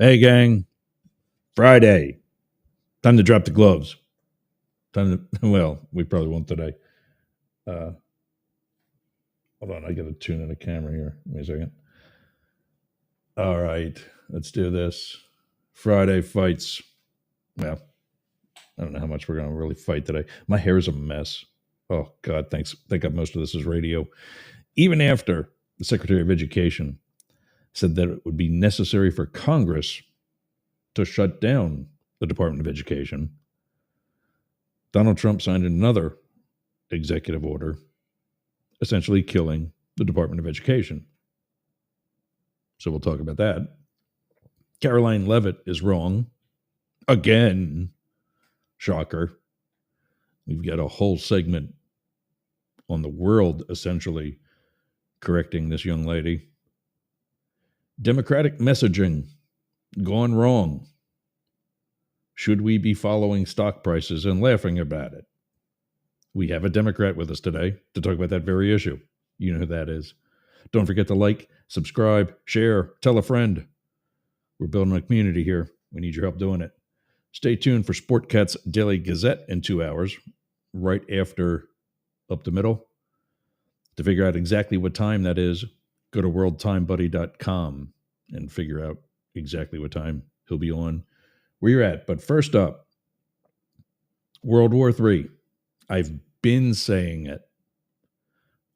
Hey, gang. Friday. Time to drop the gloves. Well, we probably won't today. Hold on. I got to tune in the camera here. Give me a second. All right. Let's do this. Friday fights. Well, I don't know how much we're going to really fight today. My hair is a mess. Oh, God. Thanks. Thank God most of this is radio. Even after the Secretary of Education said that it would be necessary for Congress to shut down the Department of Education, Donald Trump signed another executive order, essentially killing the Department of Education. So we'll talk about that. Karoline Leavitt is wrong. Again. Shocker. We've got a whole segment on the world essentially correcting this young lady. Democratic messaging gone wrong. Should we be following stock prices and laughing about it? We have a Democrat with us today to talk about that very issue. You know who that is. Don't forget to like, subscribe, share, tell a friend. We're building a community here. We need your help doing it. Stay tuned for Sportcat's Daily Gazette in 2 hours, right after Up the Middle. To figure out exactly what time that is, go to worldtimebuddy.com and figure out exactly what time he'll be on, where you're at. But first up, World War III. I've been saying it.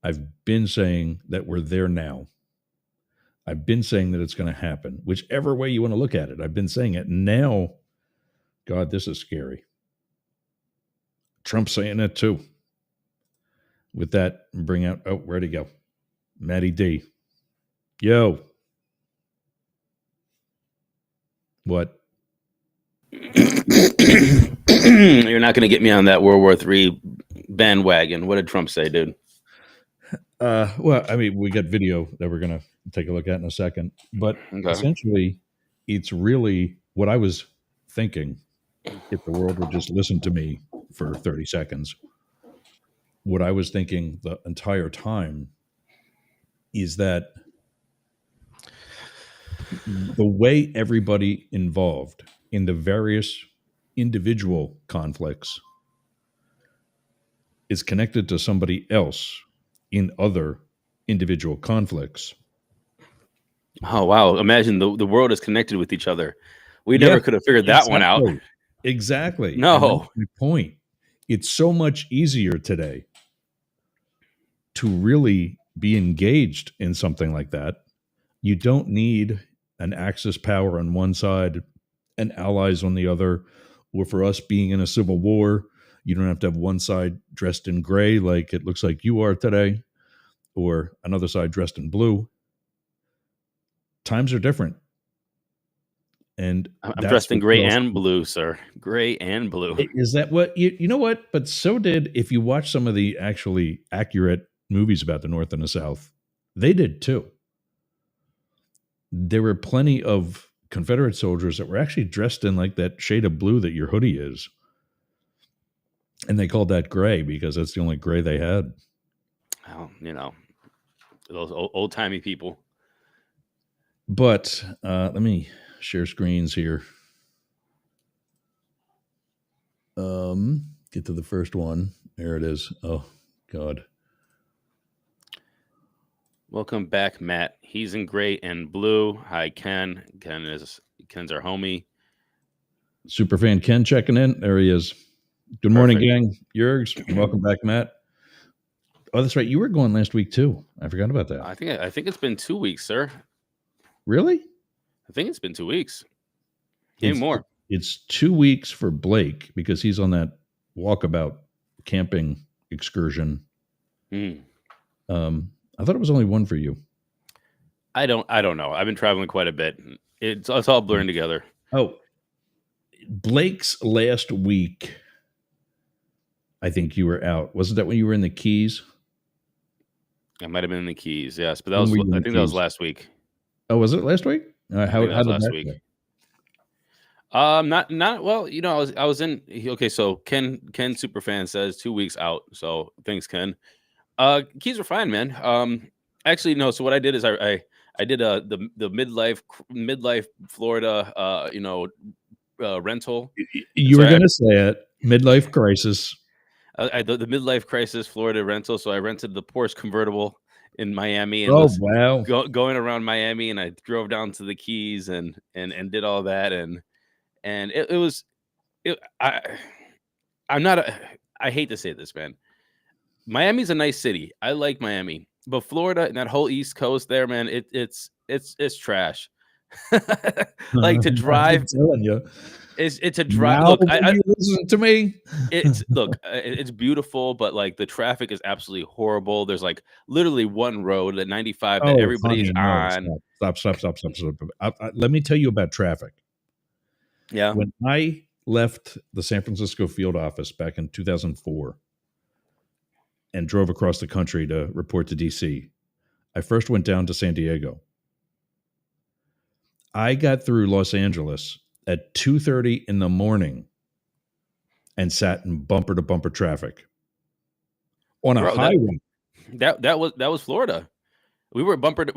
I've been saying that we're there now. I've been saying that it's going to happen. Whichever way you want to look at it, I've been saying it. Now, God, this is scary. Trump's saying it too. With that, bring out, oh, where'd he go? Matty D. Yo. What? You're not going to get me on that World War III bandwagon. What did Trump say, dude? Well, I mean, we got video that we're going to take a look at in a second. But essentially, it's really what I was thinking if the world would just listen to me for 30 seconds. What I was thinking the entire time is that the way everybody involved in the various individual conflicts is connected to somebody else in other individual conflicts. Oh, wow. Imagine the world is connected with each other. We never could have figured that one out. Exactly. No. And that's my point. It's so much easier today to really be engaged in something like that. You don't need an Axis power on one side and allies on the other, or for us being in a civil war, you don't have to have one side dressed in gray like it looks like you are today, or another side dressed in blue. Times are different. And I'm dressed in gray and blue, sir. Gray and blue. Is that what you know what? But so did, if you watch some of the actually accurate movies about the North and the South, they did too. There were plenty of Confederate soldiers that were actually dressed in like that shade of blue that your hoodie is. And they called that gray because that's the only gray they had. Well, those old-timey people. But let me share screens here. Get to the first one. There it is. Oh, God. Welcome back, Matt. He's in gray and blue. Hi, Ken. Ken's our homie. Superfan Ken checking in. There he is. Good morning, gang. Yergs. Welcome back, Matt. Oh, that's right. You were going last week too. I forgot about that. I think it's been 2 weeks, sir. Really? I think it's been 2 weeks. Maybe more. It's 2 weeks for Blake because he's on that walkabout camping excursion. I thought it was only one for you. I don't know. I've been traveling quite a bit. It's all blurring together. Oh, Blake's last week, I think you were out. Wasn't that when you were in the Keys? I might have been in the Keys, yes. But I think that was last week. Oh, was it last week? How did last that week? Go? Not well. I was in. Okay, so Ken Superfan says 2 weeks out. So thanks, Ken. Keys were fine, man. Actually, no. So what I did is I I did the midlife Florida rental. You were going to say it. Midlife crisis. The midlife crisis Florida rental. So I rented the Porsche convertible in Miami and Oh, was wow. going around Miami, and I drove down to the Keys and did all that, and it was I'm not I hate to say this, man. Miami's a nice city. I like Miami, but Florida and that whole East Coast there, man, it's trash. Like to drive, I'm telling you. it's a drive. Now Look, will you listen to me? it's beautiful, but like the traffic is absolutely horrible. There's like literally one road at 95 that Oh, everybody's honey, no. on. Stop. Let me tell you about traffic. Yeah. When I left the San Francisco field office back in 2004 and drove across the country to report to DC, I first went down to San Diego. I got through Los Angeles at 2:30 in the morning and sat in bumper to bumper traffic on a Bro, highway. That was Florida. We were bumper to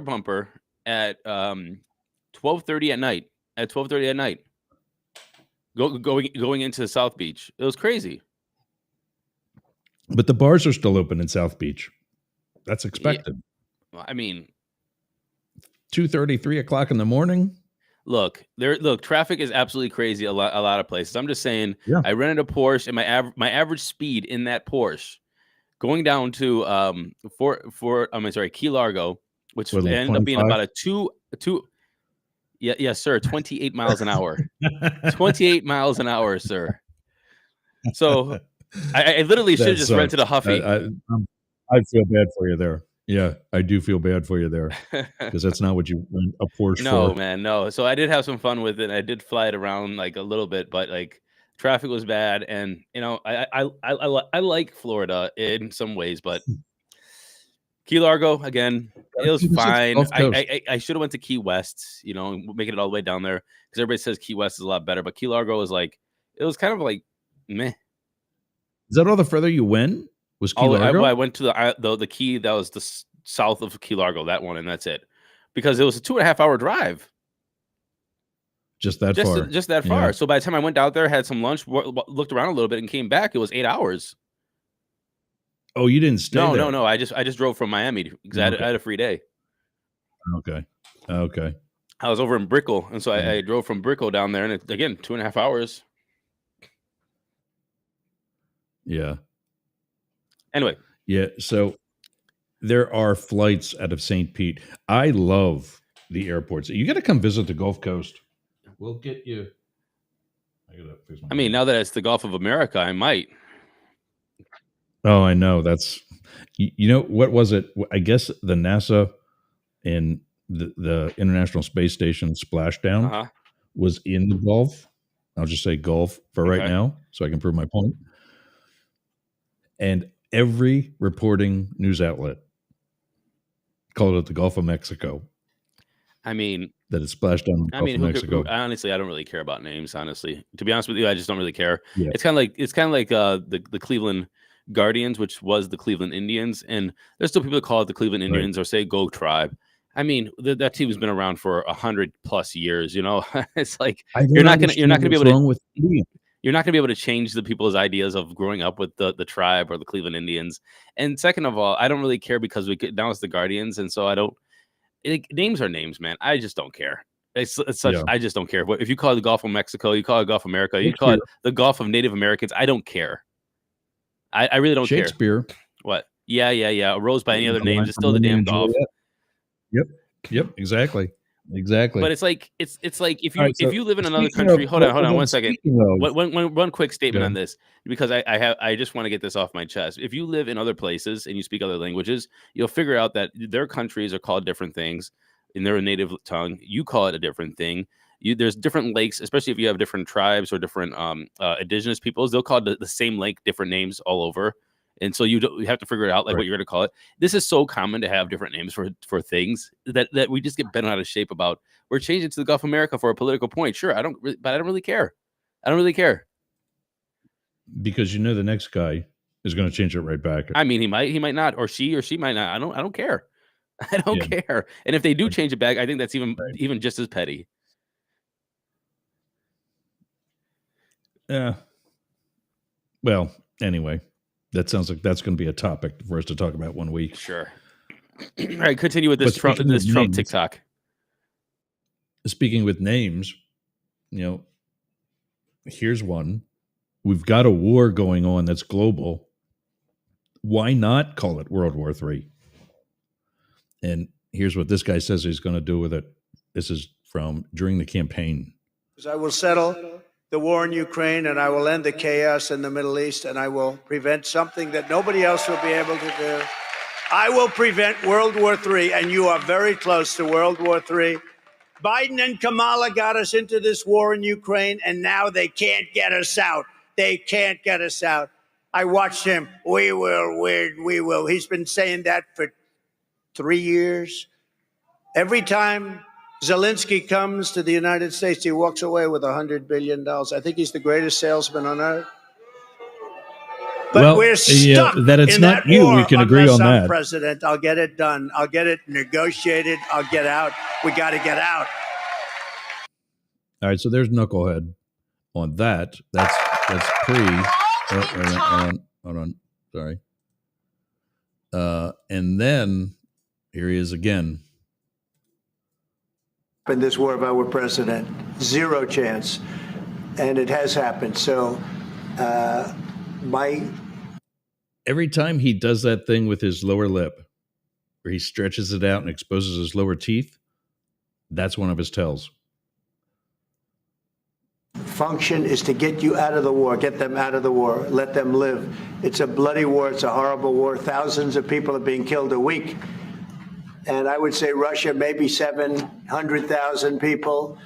bumper at 12:30 at night. At 12:30 at night. Going into South Beach. It was crazy. But the bars are still open in South Beach. That's expected. Yeah. I mean, 2:30, 3 o'clock in the morning. Look, traffic is absolutely crazy a lot of places. I'm just saying, Yeah. I rented a Porsche, and my average speed in that Porsche going down to Key Largo, which ended up being about a two. Yes, sir. 28 miles an hour. 28 miles an hour, sir. So I literally should have just rented a Huffy. I feel bad for you there. Yeah, I do feel bad for you there because that's not what you rent a Porsche for. No, man, no. So I did have some fun with it. I did fly it around like a little bit, but like traffic was bad, and I like Florida in some ways, but Key Largo again, it was fine. I should have went to Key West, making it all the way down there because everybody says Key West is a lot better, but Key Largo was like it was kind of like meh. Is that all the further you went? Was Key Largo? I went to the Key that was the south of Key Largo, that one, and that's it, because it was a 2.5 hour drive. Just that far. Just that far. Yeah. So by the time I went out there, had some lunch, looked around a little bit, and came back, it was 8 hours. Oh, you didn't stay there? No. I just drove from Miami because I had a free day. Okay. I was over in Brickell, and so I drove from Brickell down there, and again, 2.5 hours. Yeah. Anyway. Yeah. So there are flights out of St. Pete. I love the airports. You got to come visit the Gulf Coast. We'll get you. I mean, now that it's the Gulf of America, I might. Oh, I know. That's, what was it? I guess the NASA and the International Space Station splashdown was in the Gulf. I'll just say Gulf for right now so I can prove my point. And every reporting news outlet called it the Gulf of Mexico. I mean, that it splashed down the Gulf of Mexico. Honestly, I don't really care about names. Honestly, to be honest with you, I just don't really care. Yeah. It's kind of like the Cleveland Guardians, which was the Cleveland Indians, and there's still people that call it the Cleveland Indians or say Go Tribe. I mean, that team's been around for 100+ years. It's like you're not gonna be able to. You're not going to be able to change the people's ideas of growing up with the tribe or the Cleveland Indians. And second of all, I don't really care because now it's the Guardians, and so I don't. Names are names, man. I just don't care. It's such. Yeah. I just don't care. If you call it the Gulf of Mexico, you call it Gulf of America, you call it the Gulf of Native Americans, I don't care. I really don't care. Shakespeare. What? Yeah. Arose by any other names. It's still the damn Gulf. Yep. Exactly. But it's like if you live in another country. Hold on 1 second. One quick statement on this, because I just want to get this off my chest. If you live in other places and you speak other languages, you'll figure out that their countries are called different things in their native tongue. You call it a different thing. There's different lakes, especially if you have different tribes or different indigenous peoples. They'll call the same lake different names all over. And so you have to figure it out, like what you're going to call it. This is so common to have different names for things that we just get bent out of shape about. We're changing to the Gulf of America for a political point. Sure, but I don't really care. I don't really care. Because the next guy is going to change it right back. I mean, he might not, or she might not. I don't care. I don't care. And if they do change it back, I think that's even just as petty. Yeah. Well, anyway, that sounds like that's going to be a topic for us to talk about one week. Sure. All right, continue with this Trump TikTok. Speaking with names, here's one. We've got a war going on that's global. Why not call it World War III? And here's what this guy says he's going to do with it. This is from during the campaign. I will settle the war in Ukraine, and I will end the chaos in the Middle East, and I will prevent something that nobody else will be able to do. I will prevent World War III, and you are very close to World War III. Biden and Kamala got us into this war in Ukraine, and now they can't get us out. They can't get us out. I watched him. We will. He's been saying that for 3 years. Every time Zelensky comes to the United States, he walks away with $100 billion. I think he's the greatest salesman on earth. But we're stuck that it's in not that you. war. We can agree on I'm that. president, I'll get it done. I'll get it negotiated. I'll get out. We got to get out. All right, so there's Knucklehead on that. That's pre. Hold on. Sorry. And then here he is again. In this war, if I were president, zero chance. And it has happened. So every time he does that thing with his lower lip, where he stretches it out and exposes his lower teeth, that's one of his tells. Function is to get you out of the war, get them out of the war, let them live. It's a bloody war. It's a horrible war. Thousands of people are being killed a week. And I would say Russia, maybe 700,000 people.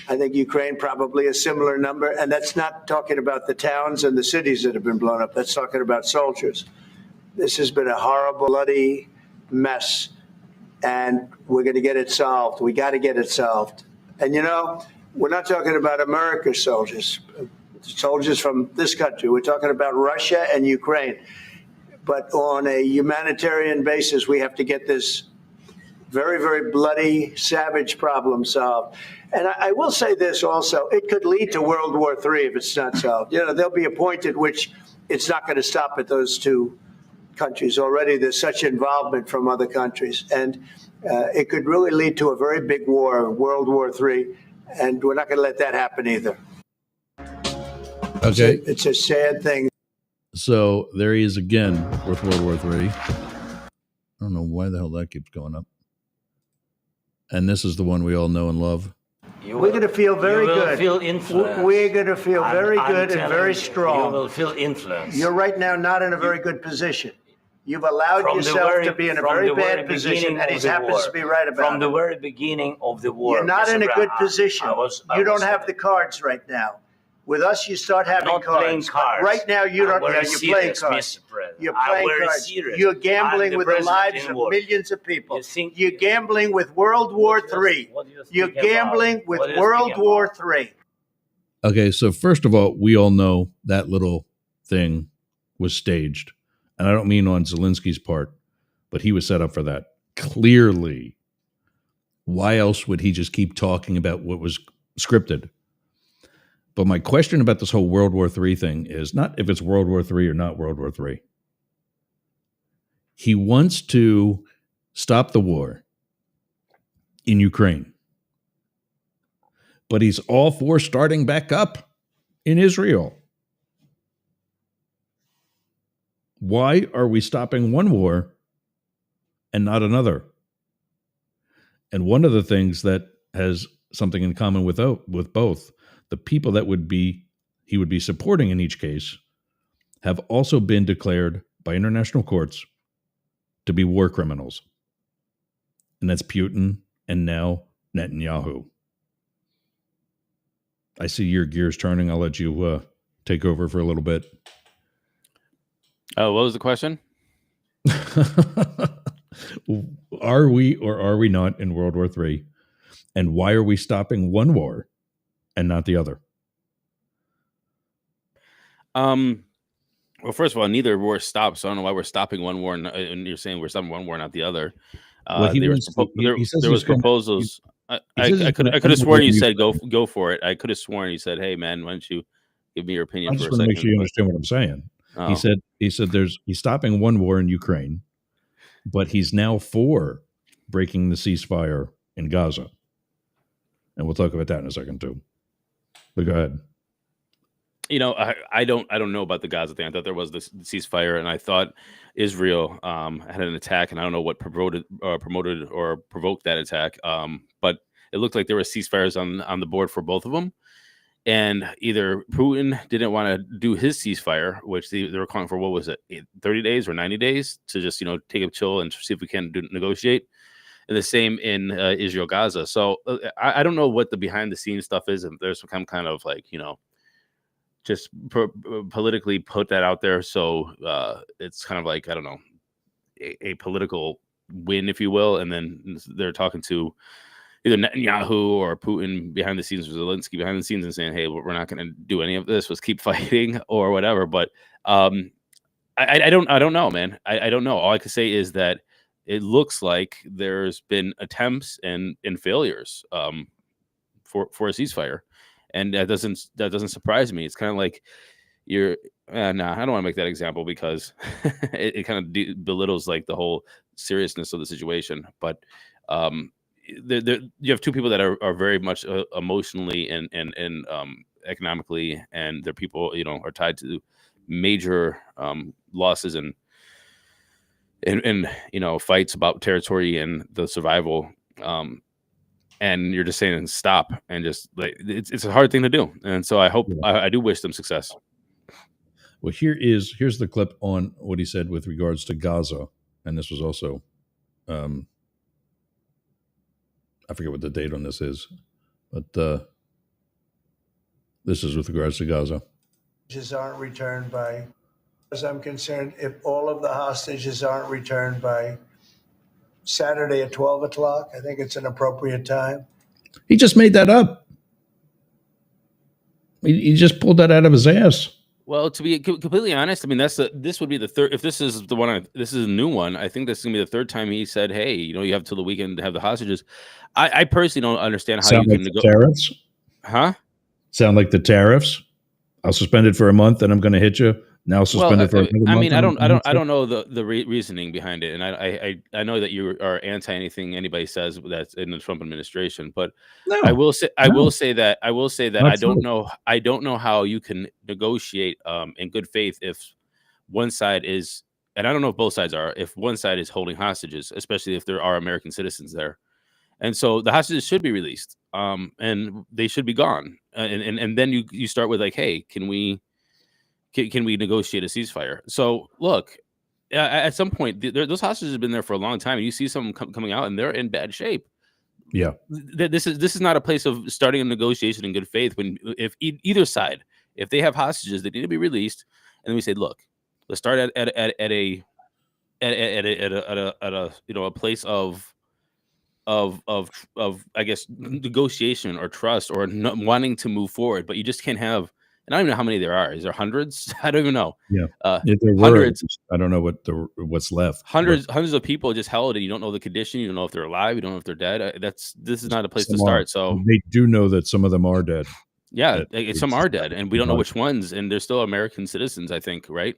I think Ukraine, probably a similar number. And that's not talking about the towns and the cities that have been blown up. That's talking about soldiers. This has been a horrible, bloody mess. And we're going to get it solved. We got to get it solved. And, we're not talking about America's soldiers from this country. We're talking about Russia and Ukraine. But on a humanitarian basis, we have to get this very, very bloody, savage problem solved. And I will say this also, it could lead to World War III if it's not solved. There'll be a point at which it's not going to stop at those two countries. Already there's such involvement from other countries. And it could really lead to a very big war, World War III. And we're not going to let that happen either. Okay. It's a sad thing. So there he is again with World War III. I don't know why the hell that keeps going up. And this is the one we all know and love. We're going to feel very good. Feel influenced. We're going to feel very good and very strong. You will feel influence. You're right now not in a very good position. You've allowed yourself to be in a very bad position, and he happens to be right about it. From the very beginning of the war. You're not in a good position. You don't have the cards right now. With us, you start having not cards. Playing cards. Right now, you don't. You're playing cards. You're playing cards. Serious. You're gambling with the lives of millions of people. You're gambling with World War III. You're gambling with World War III. Okay, so first of all, we all know that little thing was staged. And I don't mean on Zelensky's part, but he was set up for that. Clearly. Why else would he just keep talking about what was scripted? But my question about this whole World War III thing is not if it's World War III or not World War III. He wants to stop the war in Ukraine. But he's all for starting back up in Israel. Why are we stopping one war and not another? And one of the things that has something in common with both, the people that he would be supporting in each case have also been declared by international courts to be war criminals. And that's Putin and now Netanyahu. I see your gears turning. I'll let you take over for a little bit. Oh, what was the question? Are we or are we not in World War III? And why are we stopping one war and not the other? Well, first of all, neither war stopped, so I don't know why we're stopping one war and you're saying we're stopping one war, not the other. Well, he wants to, he says there he's was gonna, proposals. I says he's could gonna have end the sworn war you in said Ukraine. go for it. I could have sworn you said, "Hey man, why don't you give me your opinion I for just a want to make sure second?" you But understand what I'm saying. oh, He said he's stopping one war in Ukraine, but he's now for breaking the ceasefire in Gaza. And we'll talk about that in a second too. But go ahead. you know, I don't know about the Gaza thing. I thought there was this ceasefire, and I thought Israel had an attack, and I don't know what promoted or provoked that attack. But it looked like there were ceasefires on the board for both of them. And either Putin didn't want to do his ceasefire, which they were calling for, what was it, 30 days or 90 days to just, take a chill and see if we can negotiate. And the same in Israel, Gaza. So I don't know what the behind the scenes stuff is. And there's some kind of like, just politically put that out there. So it's kind of like, I don't know, a political win, if you will. And then they're talking to either Netanyahu or Putin behind the scenes, or Zelensky behind the scenes, and saying, "Hey, we're not going to do any of this. Let's keep fighting," or whatever. But I don't know, man. I don't know. All I can say is that it looks like there's been attempts and failures for a ceasefire, and that doesn't surprise me. It's kind of like you're. I don't want to make that example because it kind of belittles like the whole seriousness of the situation. But you have two people that are very much emotionally and economically, and their people are tied to major losses and fights about territory and the survival, and you're just saying stop, and just like it's a hard thing to do. And so I hope I do wish them success. Well, here's the clip on what he said with regards to Gaza, and this was also I forget what the date on this is, but this is with regards to Gaza. Hostages aren't returned by, as I'm concerned, if all of the hostages aren't returned by Saturday at 12 o'clock, I think it's an appropriate time. He just made that up. He just pulled that out of his ass. Well, to be completely honest, I mean, this would be the third. If this is the one, this is a new one. I think this is gonna be the third time he said, "Hey, you have till the weekend to have the hostages." I personally don't understand how Sound you like can the tariffs? Huh? Sound like the tariffs? I'll suspend it for a month, and I'm going to hit you. Now suspend it for another month. I mean, I don't know the reasoning behind it, and I know that you are anti anything anybody says that's in the Trump administration, but No, I will say that I don't true. know how you can negotiate in good faith if one side is, and I don't know if both sides are, if one side is holding hostages, especially if there are American citizens there, and so the hostages should be released, and they should be gone, and then you start with like, hey, can we negotiate a ceasefire? So look, at some point, those hostages have been there for a long time, and you see some coming out, and they're in bad shape. Yeah. This is not a place of starting a negotiation in good faith. When if either side, if they have hostages, they need to be released, and then we say, look, let's start at a a place of I guess negotiation or trust or wanting to move forward. But you just can't have. And I don't even know how many there are. Is there hundreds? I don't even know. Yeah. If there were, Hundreds. I don't know what's left. Hundreds of people just held, and you don't know the condition. You don't know if they're alive. You don't know if they're dead. This is not a place to start. So they do know that some of them are dead. yeah, some are dead, and we don't know which ones. And they're still American citizens, I think, right?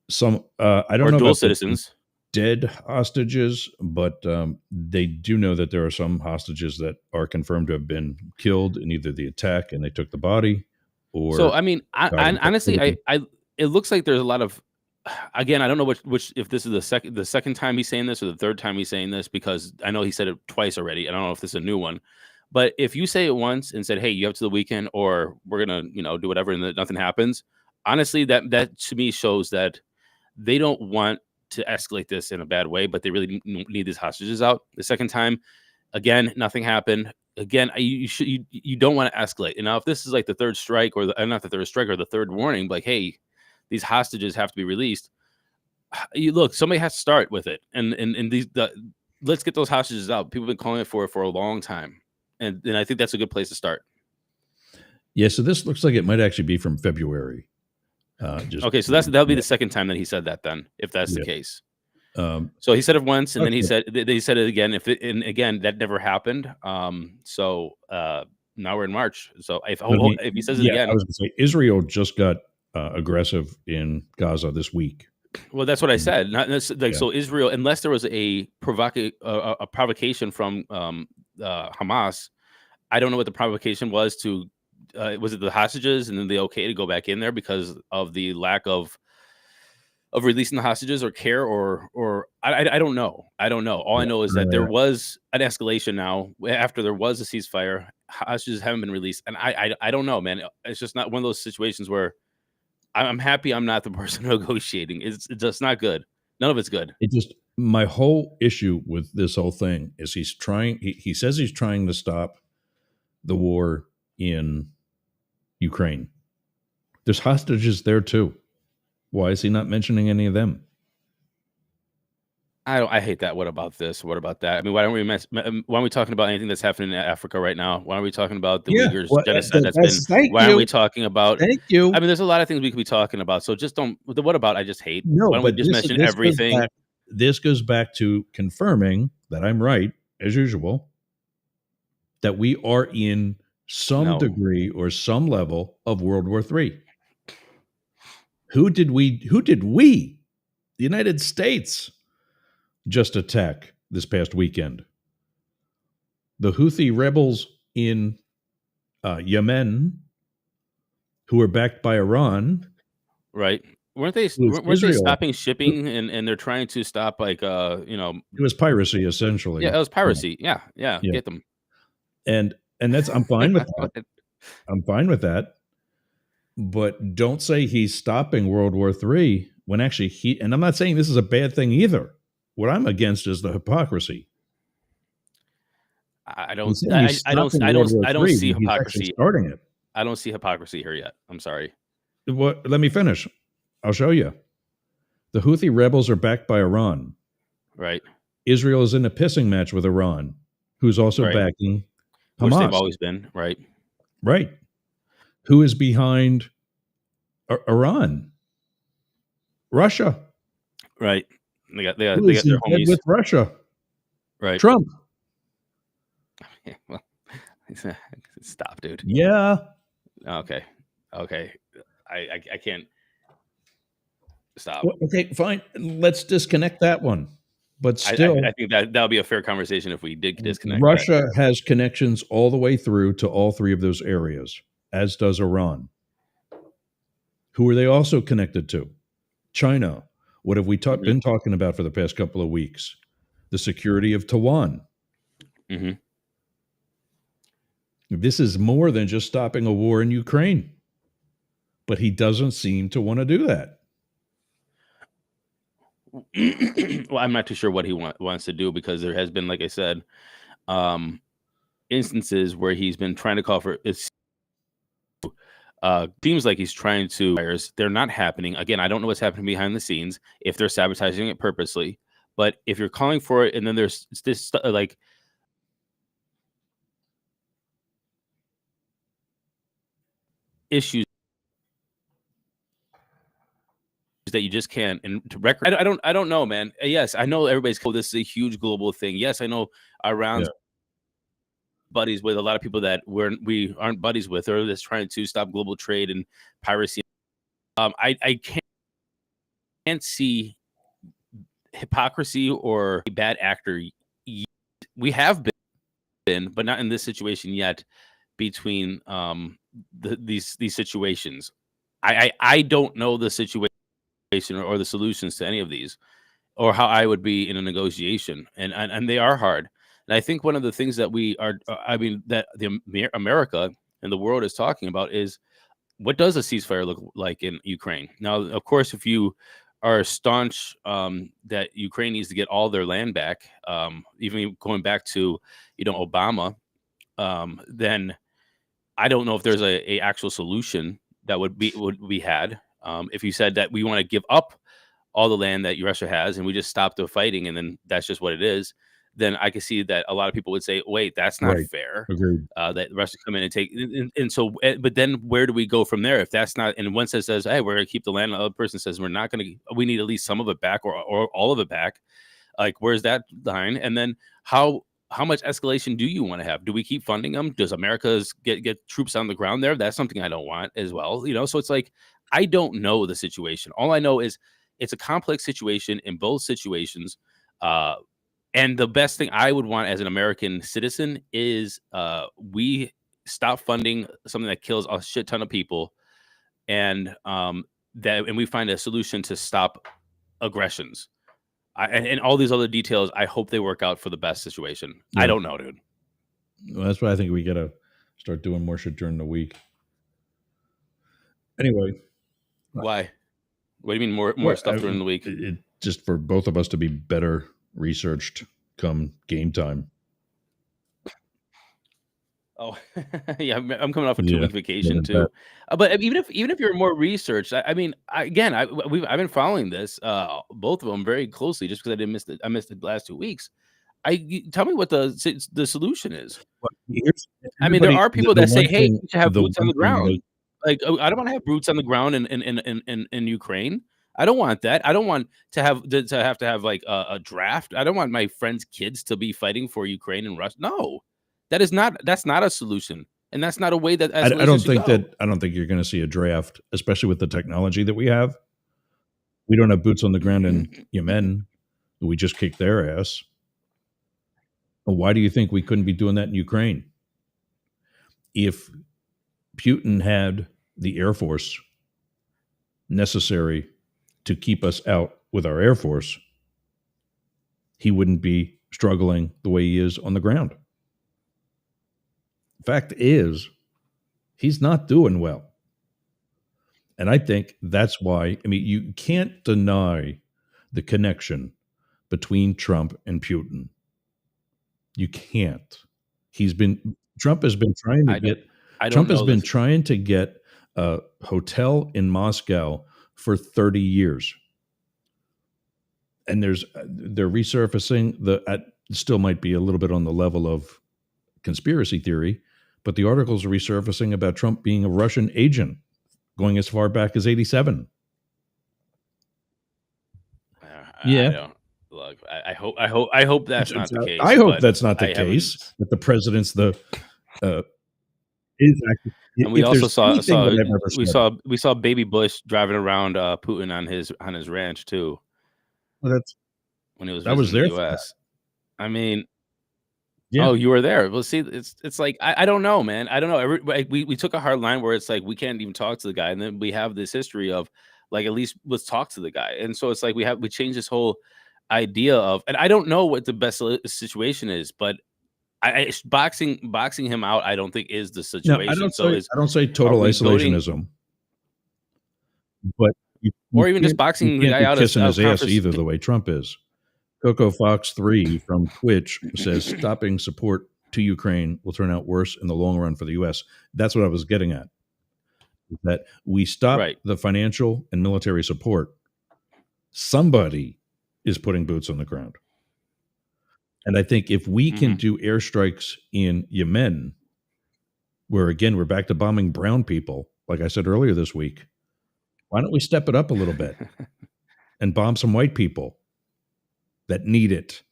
Some I don't know dual about citizens. Dead hostages, but they do know that there are some hostages that are confirmed to have been killed in either the attack and they took the body. So I mean, I honestly, it looks like there's a lot of. Again, I don't know which if this is the second time he's saying this or the third time he's saying this, because I know he said it twice already. I don't know if this is a new one, but if you say it once and said, "Hey, you have to the weekend," or "We're gonna do whatever," and nothing happens, honestly, that to me shows that they don't want to escalate this in a bad way, but they really need these hostages out. The second time, again, nothing happened. Again, you don't want to escalate. And now if this is like the third strike, or not the third strike, or the third warning, like, hey, these hostages have to be released. Look, somebody has to start with it, and let's get those hostages out. People have been calling it for a long time, and I think that's a good place to start. Yeah, so this looks like it might actually be from February. Okay, so that'll be the second time that he said that. Then, if that's the case, So he said it once, and then he Okay. said they said it again. And again, that never happened. So now we're in March. So if he says it I again, was going to say Israel just got aggressive in Gaza this week. well, that's what I said. Not like Yeah. so Israel, unless there was a provocation from Hamas. I don't know what the provocation was to. Was it the hostages, and then they okay to go back in there because of the lack of releasing the hostages or care or I don't know. I don't know. All I know is that there was an escalation now after there was a ceasefire. Hostages haven't been released, and I don't know, man. It's just not one of those situations where I'm happy I'm not the person negotiating. It's just not good. None of it's good. It just my whole issue with this whole thing is he's trying. He says he's trying to stop the war in Ukraine. There's hostages there too. Why is he not mentioning any of them? I hate that. What about this? What about that? I mean, why aren't we talking about anything that's happening in Africa right now? Why aren't we talking about the Uyghurs genocide that's been? Why aren't we talking about? Thank you. I mean, there's a lot of things we could be talking about. So just don't. The what about? I just hate. No, Why don't we but just mention everything? This goes back to confirming that I'm right, as usual, that we are in some degree or some level of World War III. Who did we, the United States, just attack this past weekend? The Houthi rebels in Yemen, who are backed by Iran. Right. Weren't they stopping shipping and they're trying to stop like it was piracy essentially. Yeah, it was piracy. Yeah. Get them. And that's I'm fine with that. I'm fine with that. But don't say he's stopping World War III when actually and I'm not saying this is a bad thing either. What I'm against is the hypocrisy. I don't see hypocrisy starting it. I don't see hypocrisy here yet. I'm sorry. Let me finish. I'll show you. The Houthi rebels are backed by Iran. Right. Israel is in a pissing match with Iran, who's also backing Hamas. Which they've always been, right? Right. Who is behind Iran? Russia. Right. They got their homies with Russia. Right. Trump. Yeah, well, stop, dude. Yeah. Okay. I can't stop. Well, okay, fine. Let's disconnect that one. But still, I think that'll be a fair conversation if we did disconnect. Russia has connections all the way through to all three of those areas, as does Iran. Who are they also connected to? China. What have we been talking about for the past couple of weeks? The security of Taiwan. Mm-hmm. This is more than just stopping a war in Ukraine. But he doesn't seem to want to do that. Well, I'm not too sure what he wants to do because there has been, like I said, instances where he's been trying to call for it. Seems like he's trying to. They're not happening. Again, I don't know what's happening behind the scenes, if they're sabotaging it purposely. But if you're calling for it, and then there's this like issues that you just can't and to record. I don't know, man. Yes, I know everybody's cool. This is a huge global thing. Yes, I know around buddies with a lot of people that we aren't buddies with, or that's trying to stop global trade and piracy. I can't see hypocrisy or a bad actor. We have been, but not in this situation yet. Between these situations, I don't know the situation or the solutions to any of these, or how I would be in a negotiation, and they are hard. And I think one of the things that we are, that the America and the world is talking about is, what does a ceasefire look like in Ukraine? Now, of course, if you are staunch that Ukraine needs to get all their land back, even going back to Obama, then I don't know if there's a actual solution that would be had. If you said that we want to give up all the land that Russia has and we just stop the fighting and then that's just what it is, then I can see that a lot of people would say, wait, that's not fair. Agreed. That Russia come in and take, and so, but then where do we go from there? If that's not, and one says, hey, we're going to keep the land. The other person says, we're not going to, we need at least some of it back or all of it back. Like, where's that line? And then how much escalation do you want to have? Do we keep funding them? Does America get troops on the ground there? That's something I don't want as well. So it's like, I don't know the situation. All I know is it's a complex situation in both situations. And the best thing I would want as an American citizen is we stop funding something that kills a shit ton of people, and we find a solution to stop aggressions. And all these other details, I hope they work out for the best situation. Yeah. I don't know, dude. Well, that's why I think we got to start doing more shit during the week. Anyway. Why? What do you mean more stuff during the week? Just for both of us to be better researched come game time. Oh, yeah, I'm coming off a 2-week vacation too. But even if you're more researched, I've been following this, both of them very closely, just because I missed the last 2 weeks. Tell me what the solution is. I mean, there are people that say, "Hey, you should have boots on the ground." Like, I don't want to have boots on the ground in Ukraine. I don't want that. I don't want to have like a draft. I don't want my friends' kids to be fighting for Ukraine and Russia. No. That's not a solution, and that's not a way that I don't think you're going to see a draft, especially with the technology that we have. We don't have boots on the ground in Yemen. We just kicked their ass. Well, why do you think we couldn't be doing that in Ukraine? If Putin had the Air Force necessary to keep us out with our Air Force, he wouldn't be struggling the way he is on the ground. Fact is, he's not doing well. And I think that's why, you can't deny the connection between Trump and Putin. You can't. Trump has been trying to get a hotel in Moscow for 30 years. And they're resurfacing still might be a little bit on the level of conspiracy theory, but the articles are resurfacing about Trump being a Russian agent going as far back as 1987. I hope that's not the case. I hope that's not the case. That the president's is actually. And we also saw Baby Bush driving around Putin on his ranch too. Well, when he was visiting the U.S. I mean. Yeah. Oh, you were there. Well, see, it's like I don't know, man. I don't know. We took a hard line where it's like we can't even talk to the guy, and then we have this history of like at least let's talk to the guy, and so it's like we changed this whole idea of, and I don't know what the best situation is, but boxing him out, I don't think is the situation. No, I don't say total isolationism, but or even just boxing the guy out kissing his ass either the way Trump is. Coco Fox 3 from Twitch says stopping support to Ukraine will turn out worse in the long run for the U.S. That's what I was getting at. That we stop the financial and military support. Somebody is putting boots on the ground. And I think if we can do airstrikes in Yemen, where again, we're back to bombing brown people, like I said earlier this week, why don't we step it up a little bit and bomb some white people that need it?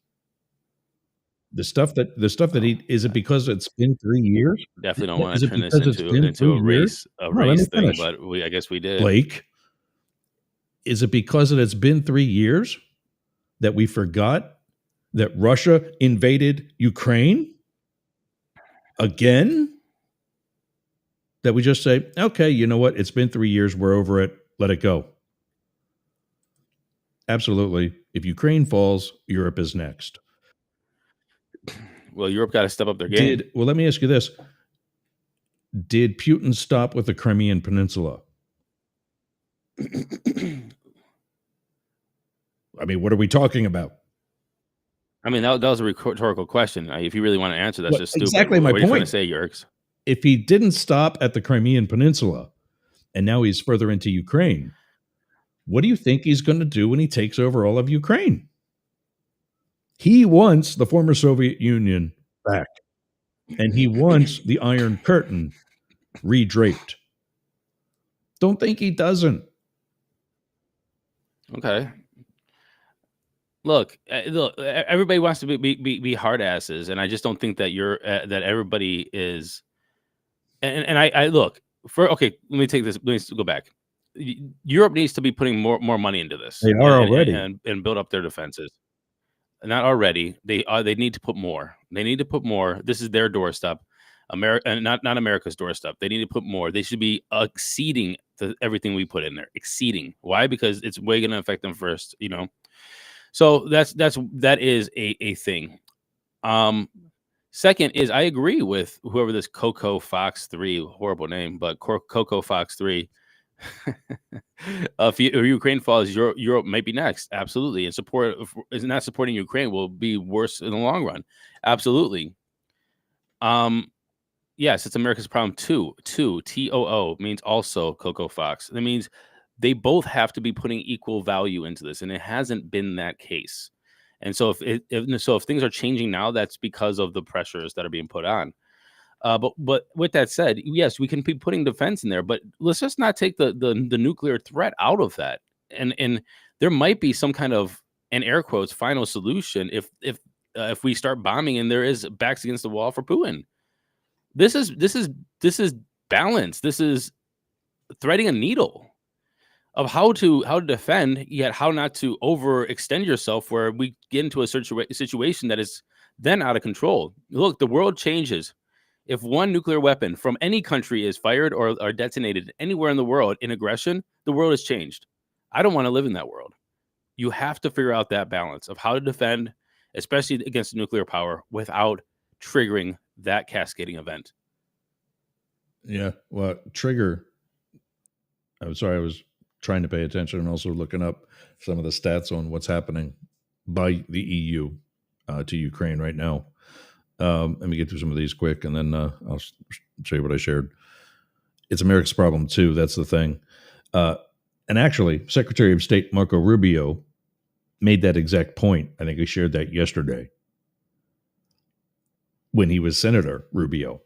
The stuff that is it because it's been 3 years? Definitely don't want to turn this into a race thing, but I guess we did. Blake, is it because it's been 3 years that we forgot that Russia invaded Ukraine again? That we just say, okay, you know what? It's been 3 years. We're over it. Let it go. Absolutely. If Ukraine falls, Europe is next. Well, Europe got to step up their game. Well, let me ask you this. Did Putin stop with the Crimean Peninsula? I mean, what are we talking about? I mean, that was a rhetorical question. If you really want to answer, that's just stupid. Exactly my point. What are you trying to say, Yerks? If he didn't stop at the Crimean Peninsula, and now he's further into Ukraine, what do you think he's going to do when he takes over all of Ukraine? He wants the former Soviet Union back, and he wants the Iron Curtain redraped. Don't think he doesn't. Okay. Look, everybody wants to be hard asses, and I just don't think that that everybody is. And I look for okay. Let me take this. Let me go back. Europe needs to be putting more money into this. They are already. and build up their defenses. Not already. They need to put more. They need to put more. This is their doorstep. America, not America's doorstep. They need to put more. They should be exceeding everything we put in there. Exceeding. Why? Because it's way going to affect them first. So that is a thing. Second is I agree with whoever this Coco Fox 3, horrible name, but Coco Fox 3. If Ukraine falls, Europe might be next. Absolutely. And is not supporting Ukraine will be worse in the long run. Absolutely. Yes, it's America's problem too. TOO means also Coco Fox. That means they both have to be putting equal value into this, and it hasn't been that case. And so if things are changing now, that's because of the pressures that are being put on. But with that said, yes, we can be putting defense in there, but let's just not take the nuclear threat out of that. And there might be some kind of, in air quotes, final solution if we start bombing and there is backs against the wall for Putin. This is balance. This is threading a needle of how to defend, yet how not to overextend yourself where we get into a situation that is then out of control. Look, the world changes. If one nuclear weapon from any country is fired or detonated anywhere in the world in aggression, the world has changed. I don't want to live in that world. You have to figure out that balance of how to defend, especially against nuclear power, without triggering that cascading event. Yeah. Well, trigger. I'm sorry, I was trying to pay attention and also looking up some of the stats on what's happening by the EU to Ukraine right now. Let me get through some of these quick, and then I'll show you what I shared. It's America's problem too. That's the thing. And actually, Secretary of State Marco Rubio made that exact point. I think he shared that yesterday when he was Senator Rubio,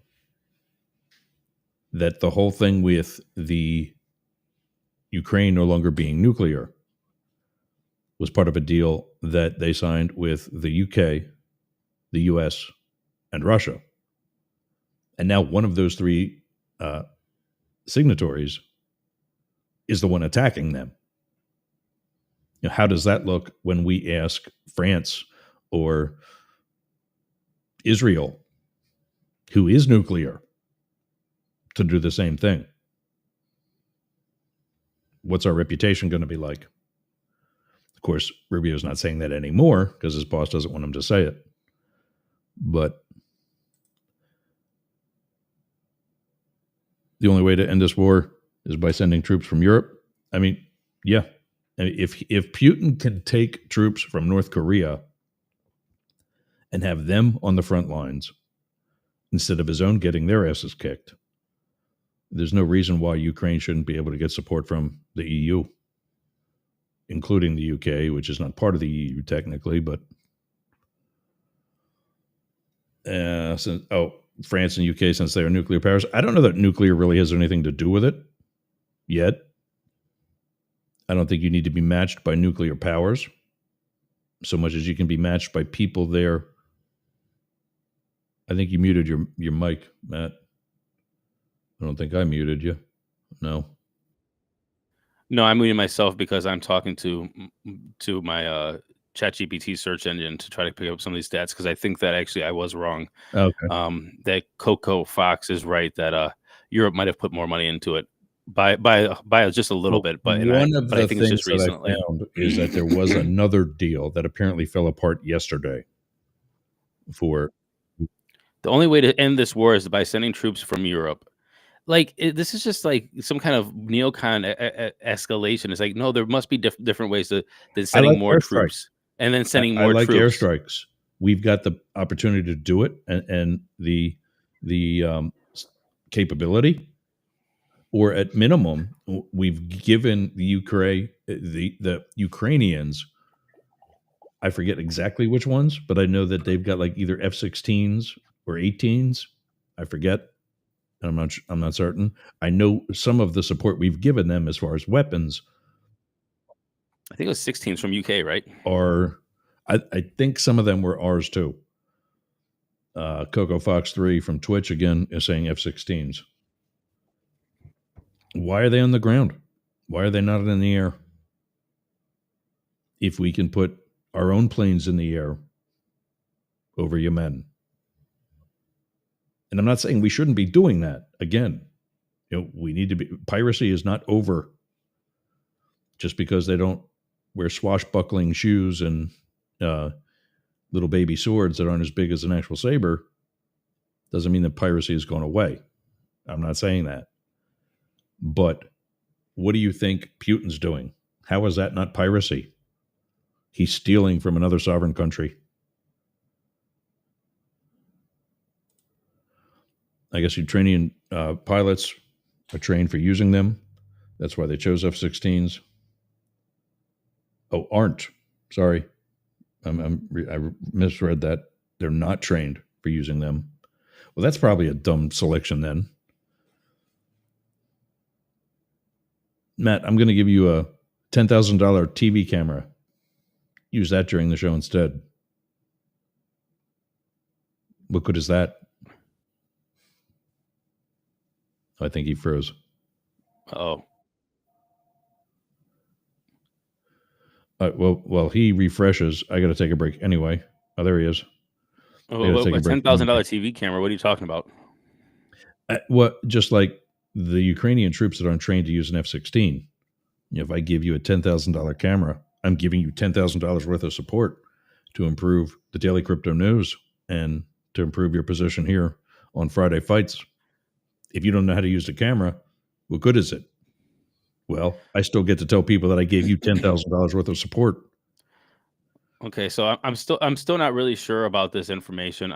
that the whole thing with the Ukraine no longer being nuclear was part of a deal that they signed with the UK, the US, and Russia. And now one of those three signatories is the one attacking them. How does that look when we ask France or Israel, who is nuclear, to do the same thing? What's our reputation going to be like? Of course, Rubio's not saying that anymore because his boss doesn't want him to say it. But the only way to end this war is by sending troops from Europe. I mean, yeah. If Putin can take troops from North Korea and have them on the front lines instead of his own getting their asses kicked, there's no reason why Ukraine shouldn't be able to get support from the EU, including the UK, which is not part of the EU technically, but France and UK, since they are nuclear powers. I don't know that nuclear really has anything to do with it yet. I don't think you need to be matched by nuclear powers so much as you can be matched by people there. I think you muted your mic, Matt. I don't think I muted you. No. No, I muted myself because I'm talking to my ChatGPT search engine to try to pick up some of these stats, because I think that actually I was wrong. Okay. That Coco Fox is right that Europe might have put more money into it by just a little bit. But one of the I think things it's just recently. that I found is that there was another deal that apparently fell apart yesterday. For the only way to end this war is by sending troops from Europe. Like this is just like some kind of neocon escalation. It's like, no, there must be different ways than sending more troops and then sending more troops. I like airstrikes. We've got the opportunity to do it and the capability, or at minimum, we've given the Ukrainians I forget exactly which ones, but I know that they've got like either F-16s or 18s. I forget. I'm not certain. I know some of the support we've given them as far as weapons I think it was 16s from UK, right? are. I think some of them were ours too. Coco Fox 3 from Twitch again is saying F-16s. Why are they on the ground? Why are they not in the air? If we can put our own planes in the air over Yemen. And I'm not saying we shouldn't be doing that. Again, we need to be. Piracy is not over just because they don't wear swashbuckling shoes and little baby swords that aren't as big as an actual saber. Doesn't mean that piracy is going away. I'm not saying that. But what do you think Putin's doing? How is that not piracy? He's stealing from another sovereign country. I guess Ukrainian pilots are trained for using them. That's why they chose F-16s. Oh, aren't. Sorry. I misread that. They're not trained for using them. Well, that's probably a dumb selection then. Matt, I'm going to give you a $10,000 TV camera. Use that during the show instead. What good is that? I think he froze. Oh. Well, he refreshes. I got to take a break anyway. Oh, there he is. Oh, a $10,000 TV camera. What are you talking about? Just like the Ukrainian troops that aren't trained to use an F-16. If I give you a $10,000 camera, I'm giving you $10,000 worth of support to improve the daily crypto news and to improve your position here on Friday Fights. If you don't know how to use the camera, what good is it? Well, I still get to tell people that I gave you $10,000 worth of support. Okay, so I'm still not really sure about this information.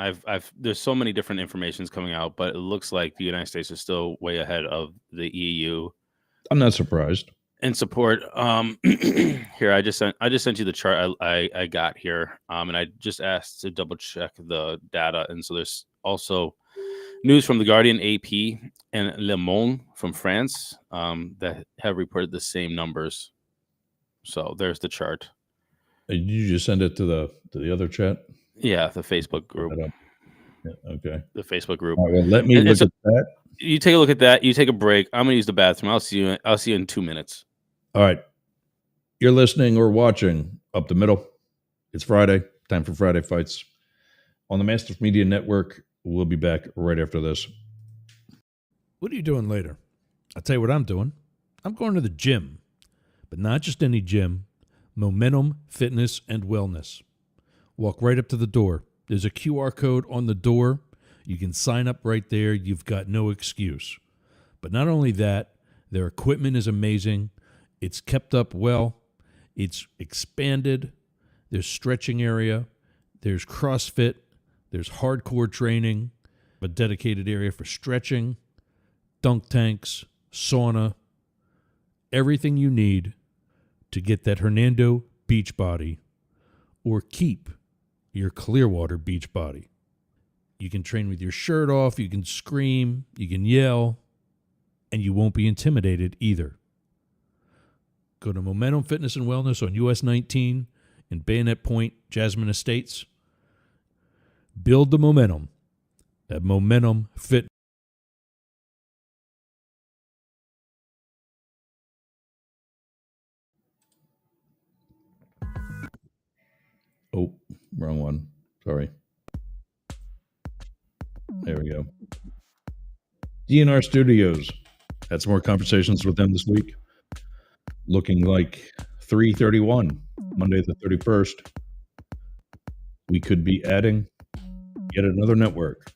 There's so many different informations coming out, but it looks like the United States is still way ahead of the EU. I'm not surprised. In support. Here, I just sent you the chart I got here, and I just asked to double check the data, and so there's also news from The Guardian, AP, and Le Monde from France that have reported the same numbers. So there's the chart. Did you just send it to the other chat? Yeah, the Facebook group. Yeah, okay. The Facebook group. All right, well, let me look at that. You take a look at that. You take a break. I'm gonna use the bathroom. I'll see you in 2 minutes. All right. You're listening or watching Up the Middle. It's Friday. Time for Friday Fights on the Mastiff Media Network. We'll be back right after this. What are you doing later? I'll tell you what I'm doing. I'm going to the gym, but not just any gym. Momentum Fitness and Wellness. Walk right up to the door. There's a QR code on the door. You can sign up right there. You've got no excuse. But not only that, their equipment is amazing. It's kept up well. It's expanded. There's stretching area. There's CrossFit. There's hardcore training. A dedicated area for stretching, dunk tanks, sauna. Everything you need to get that Hernando beach body or keep your Clearwater beach body. You can train with your shirt off. You can scream. You can yell. And you won't be intimidated either. Go to Momentum Fitness and Wellness on US 19 in Bayonet Point, Jasmine Estates. Build the momentum at Momentum Fitness. Oh, wrong one. Sorry. There we go. DNR Studios. Had some more conversations with them this week. Looking like 3/31, Monday the 31st. We could be adding yet another network.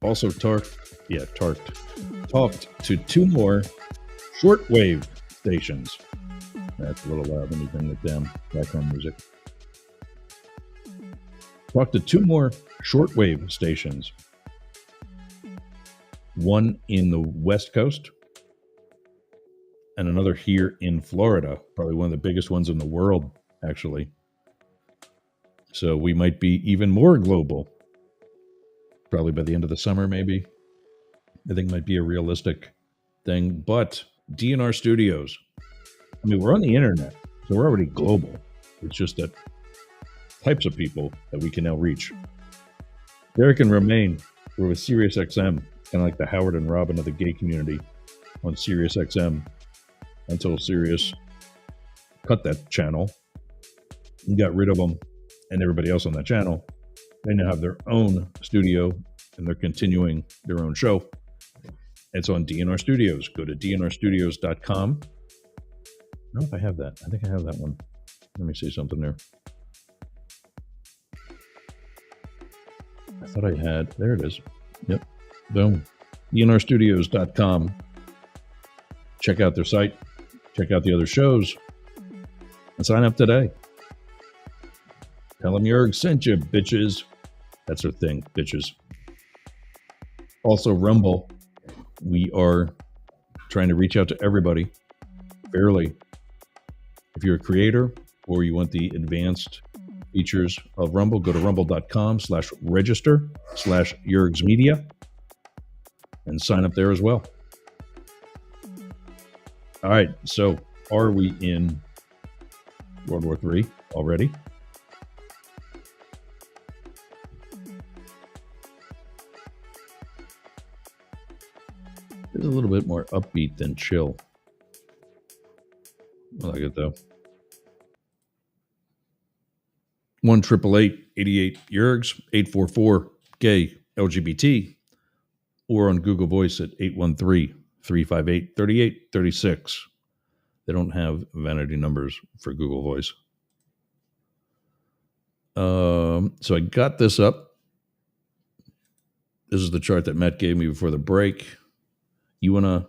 Also talked to two more shortwave stations. That's a little loud. Let me bring it down. Background music. Talked to two more shortwave stations. One in the West Coast and another here in Florida. Probably one of the biggest ones in the world, actually. So we might be even more global. Probably by the end of the summer, maybe. I think might be a realistic thing. But DNR Studios, I mean, we're on the internet, so we're already global. It's just that types of people that we can now reach. Derek and Romaine were with SiriusXM, kind of like the Howard and Robin of the gay community on SiriusXM until Sirius cut that channel and got rid of them and everybody else on that channel. They now have their own studio and they're continuing their own show. It's on DNR Studios. Go to dnrstudios.com. I don't know if I have that. I think I have that one. Let me see something there. I thought I had. There it is. Yep. Boom. dnrstudios.com. Check out their site. Check out the other shows. And sign up today. Tell them Jurg sent you, bitches. That's their thing, bitches. Also, Rumble. We are trying to reach out to everybody fairly. If you're a creator or you want the advanced features of Rumble, go to rumble.com/register/Jurgsmedia and sign up there as well. All right, so are we in World War III already? It's a little bit more upbeat than chill. I like it though. 1-888-88 Jurgs, 844-GAY LGBT, or on Google Voice at 813-358-3836. They don't have vanity numbers for Google Voice. So I got this up. This is the chart that Matt gave me before the break. You want to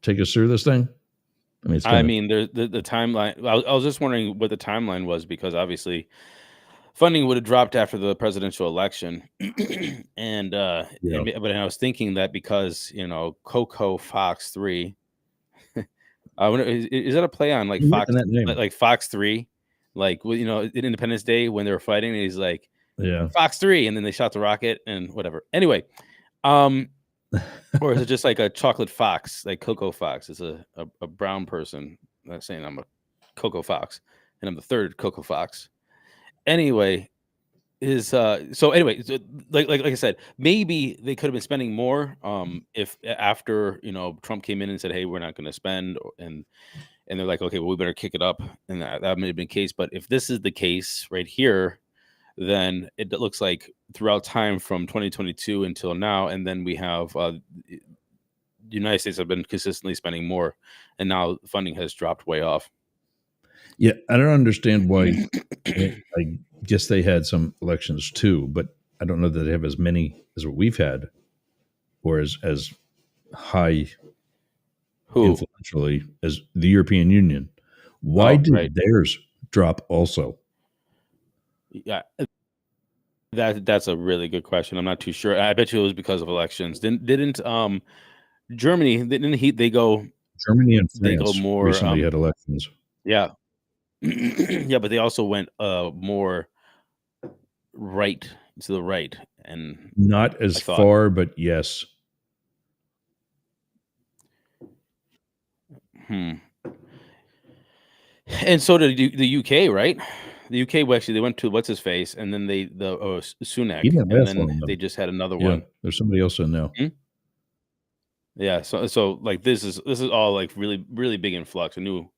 take us through this thing? The timeline. I was just wondering what the timeline was because obviously funding would have dropped after the presidential election, but I was thinking that because Coco Fox 3. I wonder, is that a play on like Fox, like Fox 3, like Independence Day when they were fighting? And he's like, Fox 3, and then they shot the rocket and whatever. Anyway, or is it just like a chocolate fox, like Coco Fox? Is a brown person that's saying I'm a Coco Fox, and I'm the third Coco Fox. Anyway, like I said, maybe they could have been spending more if after Trump came in and said, hey, we're not going to spend, and they're like, okay, well, we better kick it up, and that may have been the case. But if this is the case right here, then it looks like throughout time from 2022 until now, and then we have the United States have been consistently spending more, and now funding has dropped way off. Yeah, I don't understand why. I guess they had some elections too, but I don't know that they have as many as what we've had, or as high influentially as the European Union. Why did theirs drop also? Yeah, that's a really good question. I'm not too sure. I bet you it was because of elections. Didn't Germany? They go? Germany and France they go more recently had elections. Yeah. Yeah, but they also went more right to the right, and not as far, but yes. And so did the UK, right? The UK actually they went to what's his face, and then Sunak, and then they just had another one. There's somebody else in now. Yeah, so like this is all like really really big influx, a new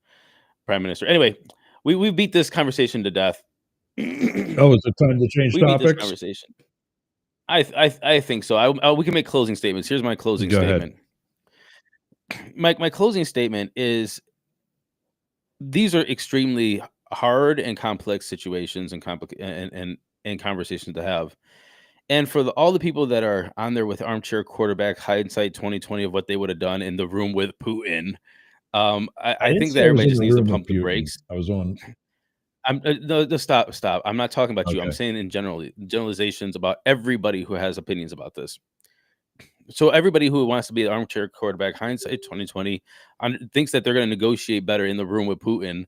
prime minister. Anyway, we beat this conversation to death. Oh, is it time to change topics? Beat this conversation. I think so. We can make closing statements. Here's my closing statement. My closing statement is these are extremely hard and complex situations and conversations to have. And for all the people that are on there with armchair quarterback hindsight 2020 of what they would have done in the room with Putin, I think that everybody just needs to pump the brakes. I was on. No, stop. I'm not talking about you. I'm saying in generalizations about everybody who has opinions about this. So everybody who wants to be an armchair quarterback, hindsight 2020, thinks that they're going to negotiate better in the room with Putin.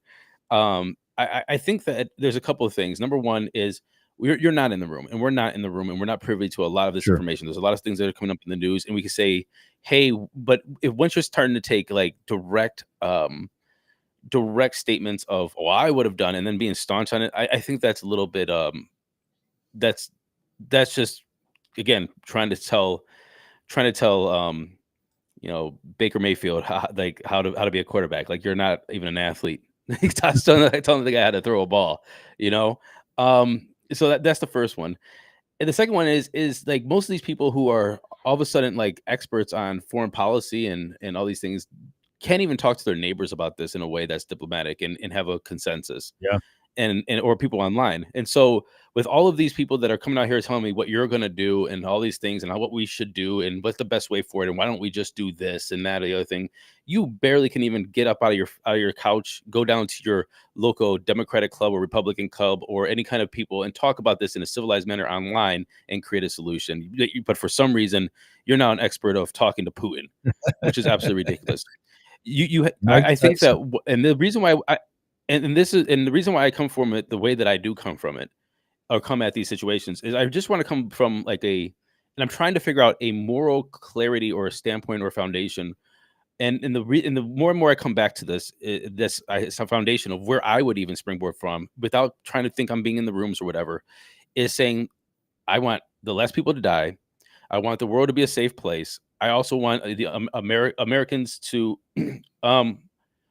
I think that there's a couple of things. Number one is you're not in the room, and we're not in the room, and we're not privy to a lot of this information. There's a lot of things that are coming up in the news, and we can say, hey, but if once you're starting to take like direct statements of, oh, I would have done, and then being staunch on it, I think that's a little bit that's just, again, trying to tell Baker Mayfield how to be a quarterback. Like, you're not even an athlete. I telling the guy how to throw a ball, so that's the first one. And the second one is like, most of these people who are all of a sudden like experts on foreign policy and all these things can't even talk to their neighbors about this in a way that's diplomatic and have a consensus. Yeah. And or people online. And so with all of these people that are coming out here telling me what you're going to do and all these things and what we should do and what's the best way for it and why don't we just do this and that or the other thing, you barely can even get up out of your couch, go down to your local Democratic club or Republican club or any kind of people and talk about this in a civilized manner online and create a solution. But for some reason, you're now an expert of talking to Putin, which is absolutely ridiculous. I think that, and the reason why the reason why I come from it the way that I do come from it, or come at these situations, is I just want to come from and I'm trying to figure out a moral clarity or a standpoint or a foundation. And the more and more I come back to this, it's a foundation of where I would even springboard from without trying to think I'm being in the rooms or whatever, is saying, I want the less people to die. I want the world to be a safe place. I also want the Americans to,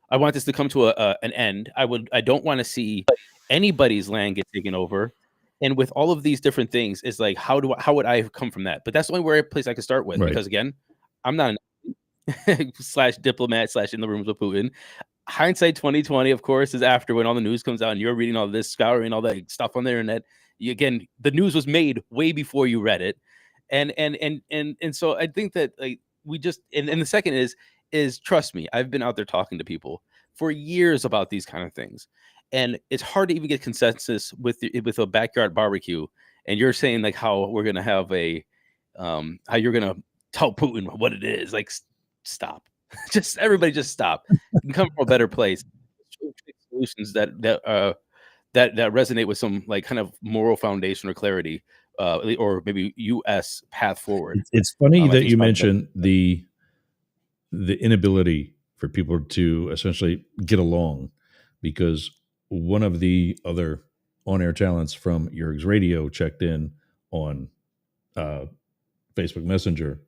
I want this to come to an end. I don't want to see anybody's land get taken over. And with all of these different things, it's like, how would I come from that? But that's the only place I could start with, because again, I'm not an slash diplomat slash in the rooms with Putin. Hindsight 2020, of course, is after, when all the news comes out and you're reading all this, scouring all that stuff on the internet. Again, the news was made way before you read it. And so I think that, like, we just, and the second is trust me, I've been out there talking to people for years about these kind of things, and it's hard to even get consensus with a backyard barbecue. And you're saying like how we're gonna have how you're gonna tell Putin what it is. Like, stop. Everybody just stop. You can come from a better place. Solutions that resonate with some like kind of moral foundation or clarity, or maybe U.S. path forward. It's funny that you mentioned the inability for people to essentially get along, because one of the other on-air talents from Yerg's Radio checked in on Facebook Messenger,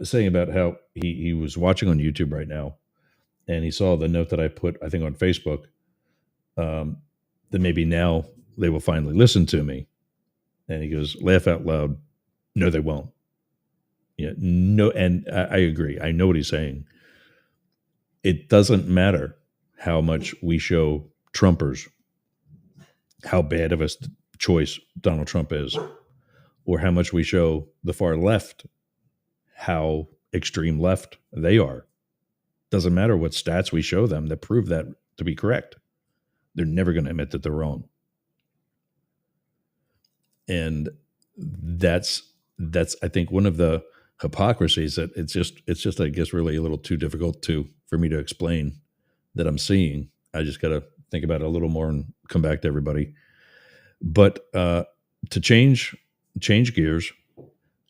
saying about how he was watching on YouTube right now, and he saw the note that I put, I think, on Facebook, that maybe now they will finally listen to me. And he goes, laugh out loud, no, they won't. Yeah, no, and I agree. I know what he's saying. It doesn't matter how much we show Trumpers how bad of a choice Donald Trump is, or how much we show the far left how extreme left they are. Doesn't matter what stats we show them that prove that to be correct. They're never going to admit that they're wrong. And that's I think one of the hypocrisies that it's just I guess really a little too difficult for me to explain that I'm seeing. I just got to think about it a little more and come back to everybody. But to change gears,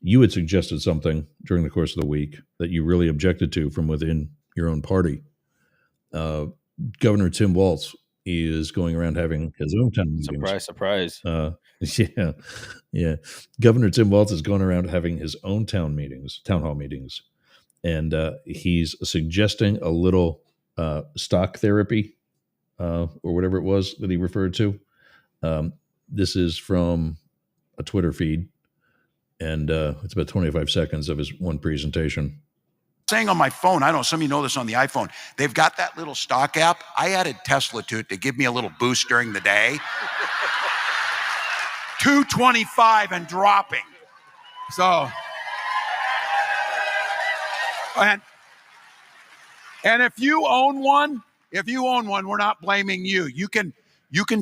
you had suggested something during the course of the week that you really objected to from within your own party. Governor Tim Walz is going around having his own town meetings. Surprise. Yeah. Governor Tim Walz is going around having his own town hall meetings. And he's suggesting a little stock therapy, or whatever it was that he referred to. This is from a Twitter feed, and it's about 25 seconds of his one presentation. Saying on my phone, I don't know, some of you know this on the iPhone, they've got that little stock app. I added Tesla to it to give me a little boost during the day. 225 and dropping. So, and if you own one, we're not blaming you. You can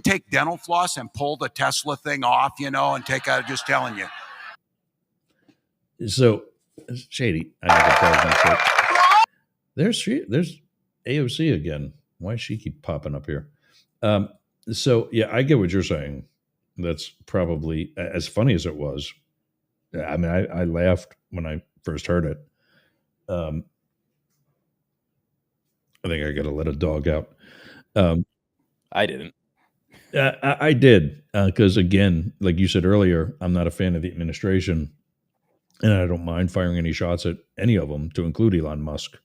take dental floss and pull the Tesla thing off, and take out, just telling you. So, Shady, I have to tell you, there's AOC again. Why does she keep popping up here? So yeah, I get what you're saying. that's probably as funny as it was. I mean, I laughed when I first heard it. I think I got to let a dog out. I didn't. I did because, again, like you said earlier, I'm not a fan of the administration, and I don't mind firing any shots at any of them, to include Elon Musk.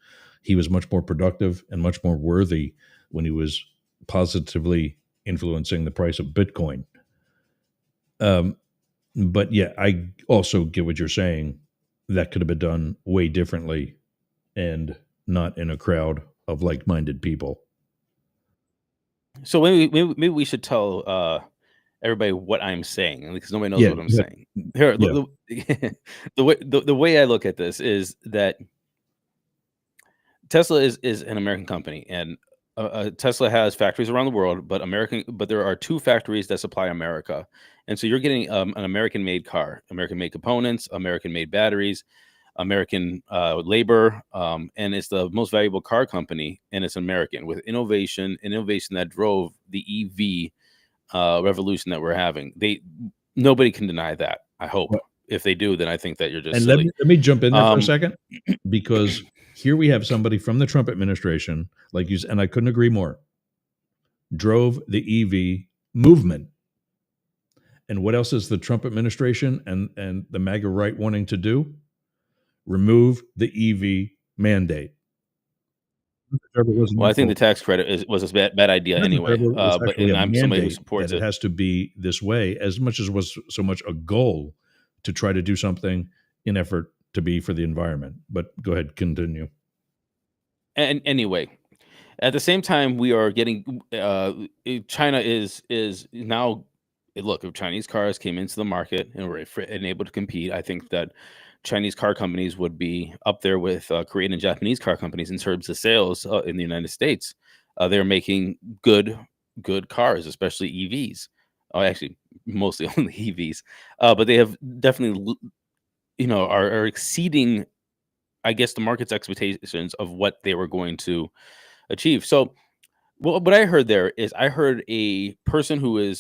He was much more productive and much more worthy when he was positively influencing the price of Bitcoin. But yeah, I also get what you're saying. That could have been done way differently and not in a crowd of like-minded people. So maybe we should tell everybody what I'm saying, because nobody knows Yeah, what I'm yeah, saying. Here, yeah. the way I look at this is that Tesla is an American company, and Tesla has factories around the world, but there are 2 factories that supply America, and so you're getting an American-made car, American-made components, American-made batteries, American labor, and it's the most valuable car company, and it's American with innovation that drove the EV revolution that we're having. Nobody can deny that. I hope. Well, If they do, then I think that you're just and silly. let me jump in there for a second, because here we have somebody from the Trump administration, like you, and I couldn't agree more, drove the EV movement. And what else is the Trump administration and the MAGA right wanting to do? Remove the EV mandate. Well, I think the tax credit was a bad idea anyway. But and I'm somebody who supports it it. has to be this way, as much as was so much a goal to try to do something in effort to be for the environment. But go ahead, continue. And anyway, at the same time, we are getting China is now. Look, if Chinese cars came into the market and were able to compete, I think that Chinese car companies would be up there with Korean and Japanese car companies in terms of sales in the United States. They're making good cars, especially EVs. Oh, actually, mostly only EVs. But they have definitely, are exceeding, I guess, the market's expectations of what they were going to achieve. So, what I heard there is I heard a person who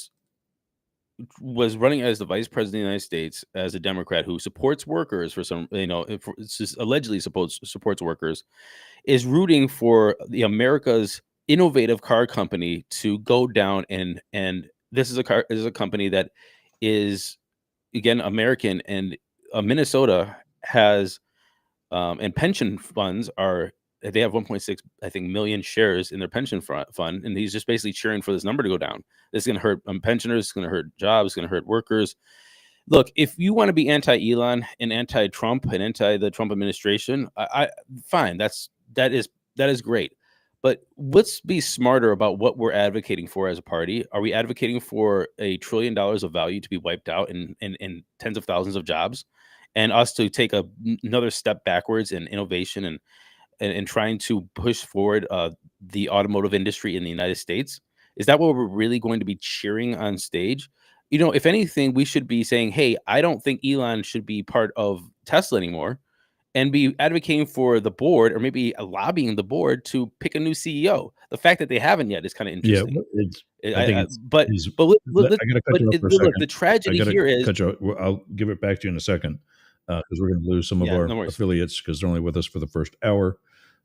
was running as the vice president of the United States as a Democrat who supports workers for some, allegedly supports workers, is rooting for the America's innovative car company to go down, and this is a company that is, again, American, and Minnesota has and pension funds they have 1.6, I think, million shares in their pension fund, and he's just basically cheering for this number to go down. This is going to hurt pensioners, it's going to hurt jobs, it's going to hurt workers. Look, if you want to be anti-Elon and anti-Trump and anti the Trump administration, I fine, that is great. But let's be smarter about what we're advocating for as a party. Are we advocating for $1 trillion of value to be wiped out in tens of thousands of jobs, and us to take another step backwards in innovation and trying to push forward the automotive industry in the United States? Is that what we're really going to be cheering on stage? If anything, we should be saying, hey, I don't think Elon should be part of Tesla anymore, and be advocating for the board, or maybe lobbying the board to pick a new CEO. The fact that they haven't yet is kind of interesting. Yeah, I think but I got to cut you off for a second. The tragedy here is, I'll give it back to you in a second, because we're going to lose some of our affiliates because they're only with us for the first hour.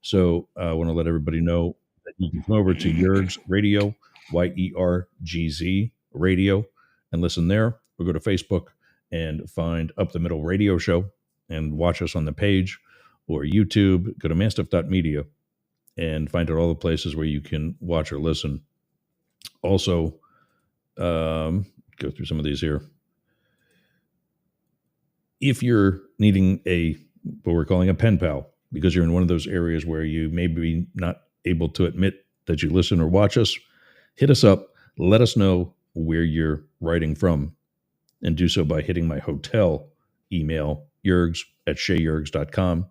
So I want to let everybody know that you can come over to Yergz Radio, YERGZ Radio, and listen there. Or go to Facebook and find Up the Middle Radio Show and watch us on the page, or YouTube. Go to manstuff.media and find out all the places where you can watch or listen. Also, go through some of these here. If you're needing what we're calling a pen pal, because you're in one of those areas where you may be not able to admit that you listen or watch us, hit us up. Let us know where you're writing from, and do so by hitting my hotel email, yergz@shayergz.com,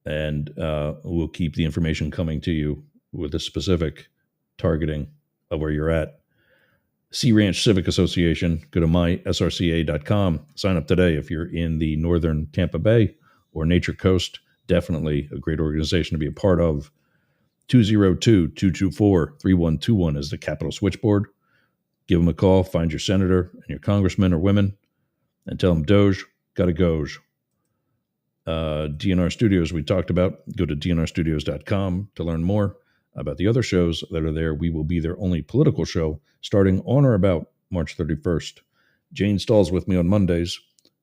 and we'll keep the information coming to you with a specific targeting of where you're at. Sea Ranch Civic Association, go to mysrca.com. Sign up today if you're in the northern Tampa Bay or Nature Coast. Definitely a great organization to be a part of. 202-224-3121 is the Capital Switchboard. Give them a call. Find your senator and your congressman or women and tell them Doge got to Goge. DNR Studios we talked about. Go to dnrstudios.com to learn more about the other shows that are there. We will be their only political show starting on or about March 31st. Jane Stahl's with me on Mondays.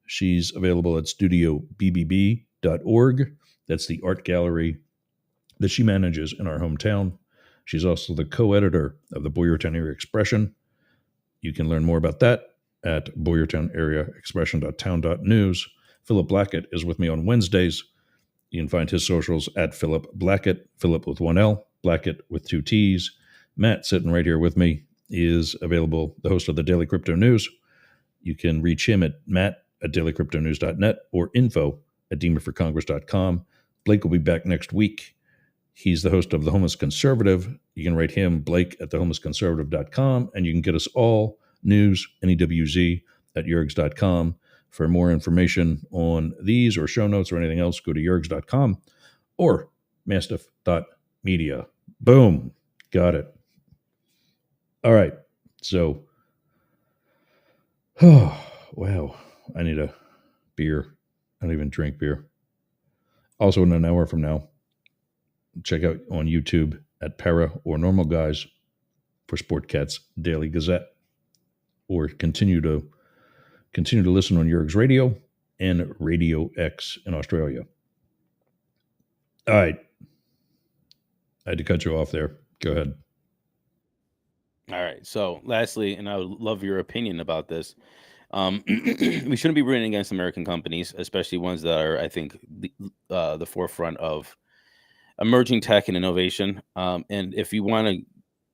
She's available at studiobbb.org. That's the art gallery that she manages in our hometown. She's also the co-editor of the Boyertown Area Expression. You can learn more about that at boyertownareaexpression.town.news. Philip Blackett is with me on Wednesdays. You can find his socials at Philip Blackett, Philip with one L, Blackett with two T's. Matt, sitting right here with me, is available, the host of the Daily Crypto News. You can reach him at matt@dailycryptonews.net or info@demonforcongress.com. Blake will be back next week. He's the host of The Homeless Conservative. You can write him, blake@thehomelessconservative.com, and you can get us all news, NEWZ, at yergs.com. For more information on these or show notes or anything else, go to yergs.com or mastiff.media. Boom. Got it. All right. So, oh, wow. I need a beer. I don't even drink beer. Also, in an hour from now, check out on YouTube at Para or Normal Guys for Sportcats Daily Gazette, or continue to listen on Yergs Radio and Radio X in Australia. All right. I had to cut you off there. Go ahead. All right. So lastly, and I would love your opinion about this. We shouldn't be rooting against American companies, especially ones that are, I think, the forefront of emerging tech and innovation. And if you want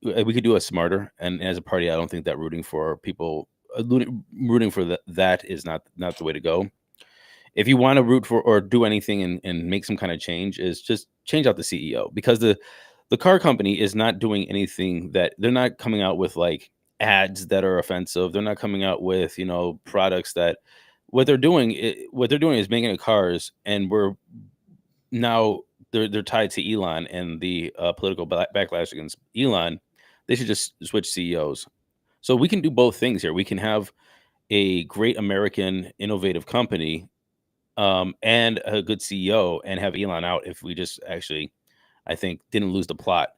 to, we could do it smarter. And as a party, I don't think that rooting for people, rooting for that is not the way to go. If you want to root for or do anything and make some kind of change, is just change out the CEO, because the car company is not doing anything, that they're not coming out with like ads that are offensive. They're not coming out with, products that what they're doing is making cars, and we're now they're tied to Elon and the political backlash against Elon. They should just switch CEOs. So we can do both things here. We can have a great American innovative company and a good CEO, and have Elon out if we just actually, I think, didn't lose the plot.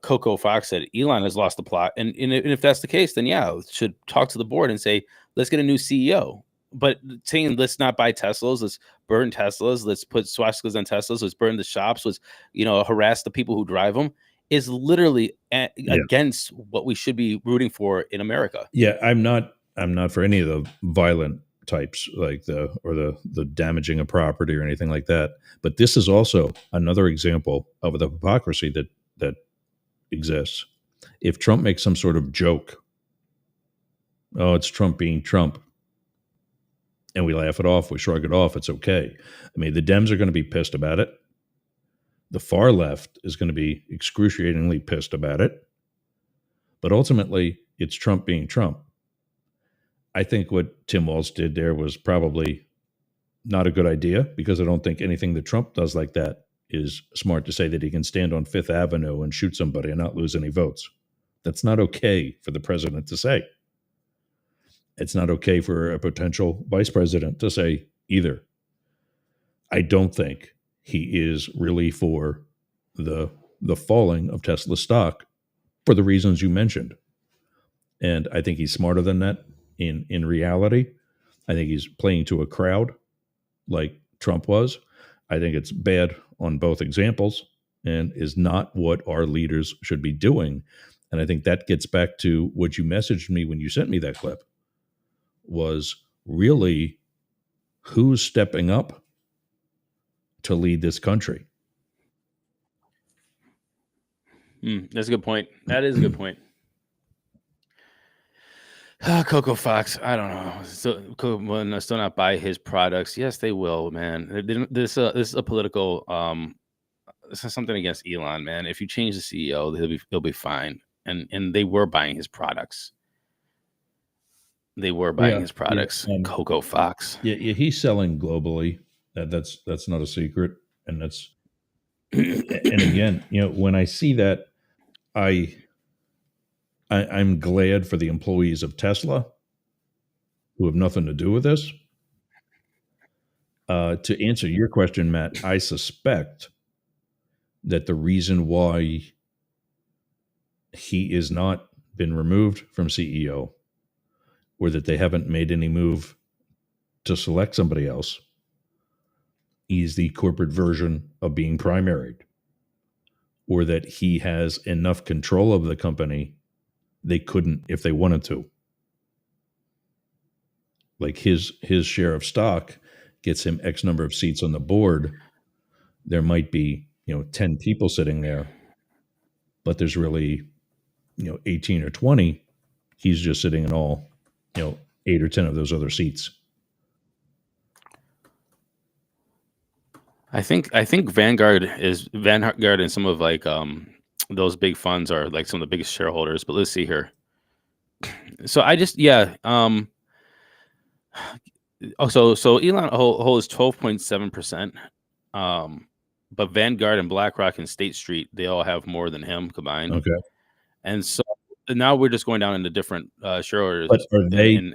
Coco Fox said Elon has lost the plot. And if that's the case, then yeah, should talk to the board and say, let's get a new CEO. But saying let's not buy Teslas, let's burn Teslas, let's put swastikas on Teslas, let's burn the shops, let's harass the people who drive them, is literally against what we should be rooting for in America. Yeah, I'm not for any of the violent types, like the damaging of property or anything like that. But this is also another example of the hypocrisy that exists. If Trump makes some sort of joke, oh, it's Trump being Trump, and we laugh it off, we shrug it off, it's okay. I mean, the Dems are going to be pissed about it. The far left is going to be excruciatingly pissed about it. But ultimately, it's Trump being Trump. I think what Tim Walz did there was probably not a good idea, because I don't think anything that Trump does like that is smart, to say that he can stand on Fifth Avenue and shoot somebody and not lose any votes. That's not okay for the president to say. It's not okay for a potential vice president to say either. I don't think he is really for the falling of Tesla stock for the reasons you mentioned. And I think he's smarter than that in reality. I think he's playing to a crowd like Trump was. I think it's bad on both examples and is not what our leaders should be doing. And I think that gets back to what you messaged me when you sent me that clip, was really who's stepping up to lead this country. That's a good point. That is a good point. Coco Fox, I don't know. Will still not buy his products? Yes, they will, man. This is a political. This is something against Elon, man. If you change the CEO, he'll be fine. And they were buying his products. They were buying his products. Coco Fox. Yeah, he's selling globally. That's not a secret, and that's. And again, when I see that, I I'm glad for the employees of Tesla who have nothing to do with this. To answer your question, Matt, I suspect that the reason why he is not been removed from CEO, or that they haven't made any move to select somebody else, is the corporate version of being primaried, or that he has enough control of the company they couldn't if they wanted to. Like his share of stock gets him X number of seats on the board. There might be 10 people sitting there, but there's really 18 or 20. He's just sitting in all 8 or 10 of those other seats. I think Vanguard and some of like those big funds are like some of the biggest shareholders. But let's see here. So I just so Elon holds 12.7%. But Vanguard and BlackRock and State Street, they all have more than him combined. Okay. And so now we're just going down into different shareholders. But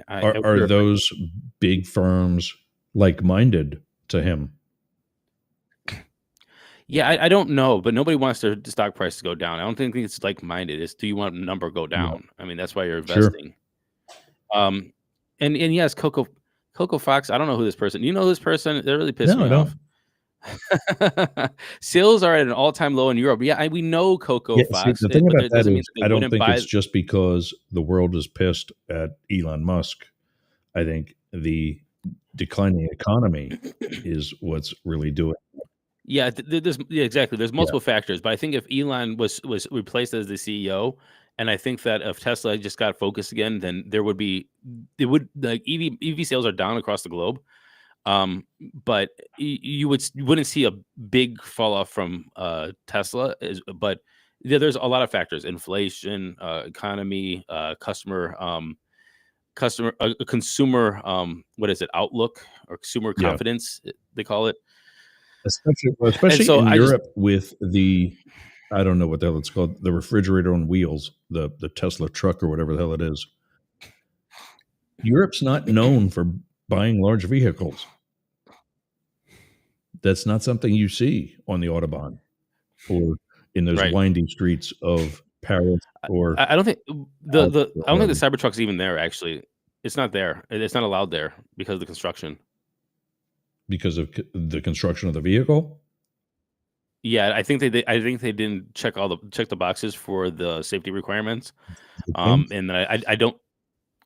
are those big firms like-minded to him? Yeah, I don't know, but nobody wants their stock price to go down. I don't think it's like-minded. It's, do you want a number go down? I mean, that's why you're investing. Sure. And yes, Coco Fox. I don't know who this person. You know this person? They're really pissing me off. Sales are at an all-time low in Europe. Yeah, we know Coco Fox. See, the thing about that is, I don't think it's just because the world is pissed at Elon Musk. I think the declining economy is what's really doing it. Yeah, exactly. There's multiple factors, but I think if Elon was replaced as the CEO, and I think that if Tesla just got focused again, then like EV sales are down across the globe. But you wouldn't see a big fall off from Tesla, but there's a lot of factors: inflation, economy, consumer, what is it? Outlook or consumer confidence, they call it. Especially in Europe with the, I don't know what the hell it's called, the refrigerator on wheels, the Tesla truck or whatever the hell it is. Europe's not known for buying large vehicles. That's not something you see on the Autobahn or in those windy streets of Paris. Or I don't think the Cybertruck's even there. Actually, it's not there. It's not allowed there because of the construction. Because of the construction of the vehicle. Yeah, I think they didn't check the boxes for the safety requirements. And I don't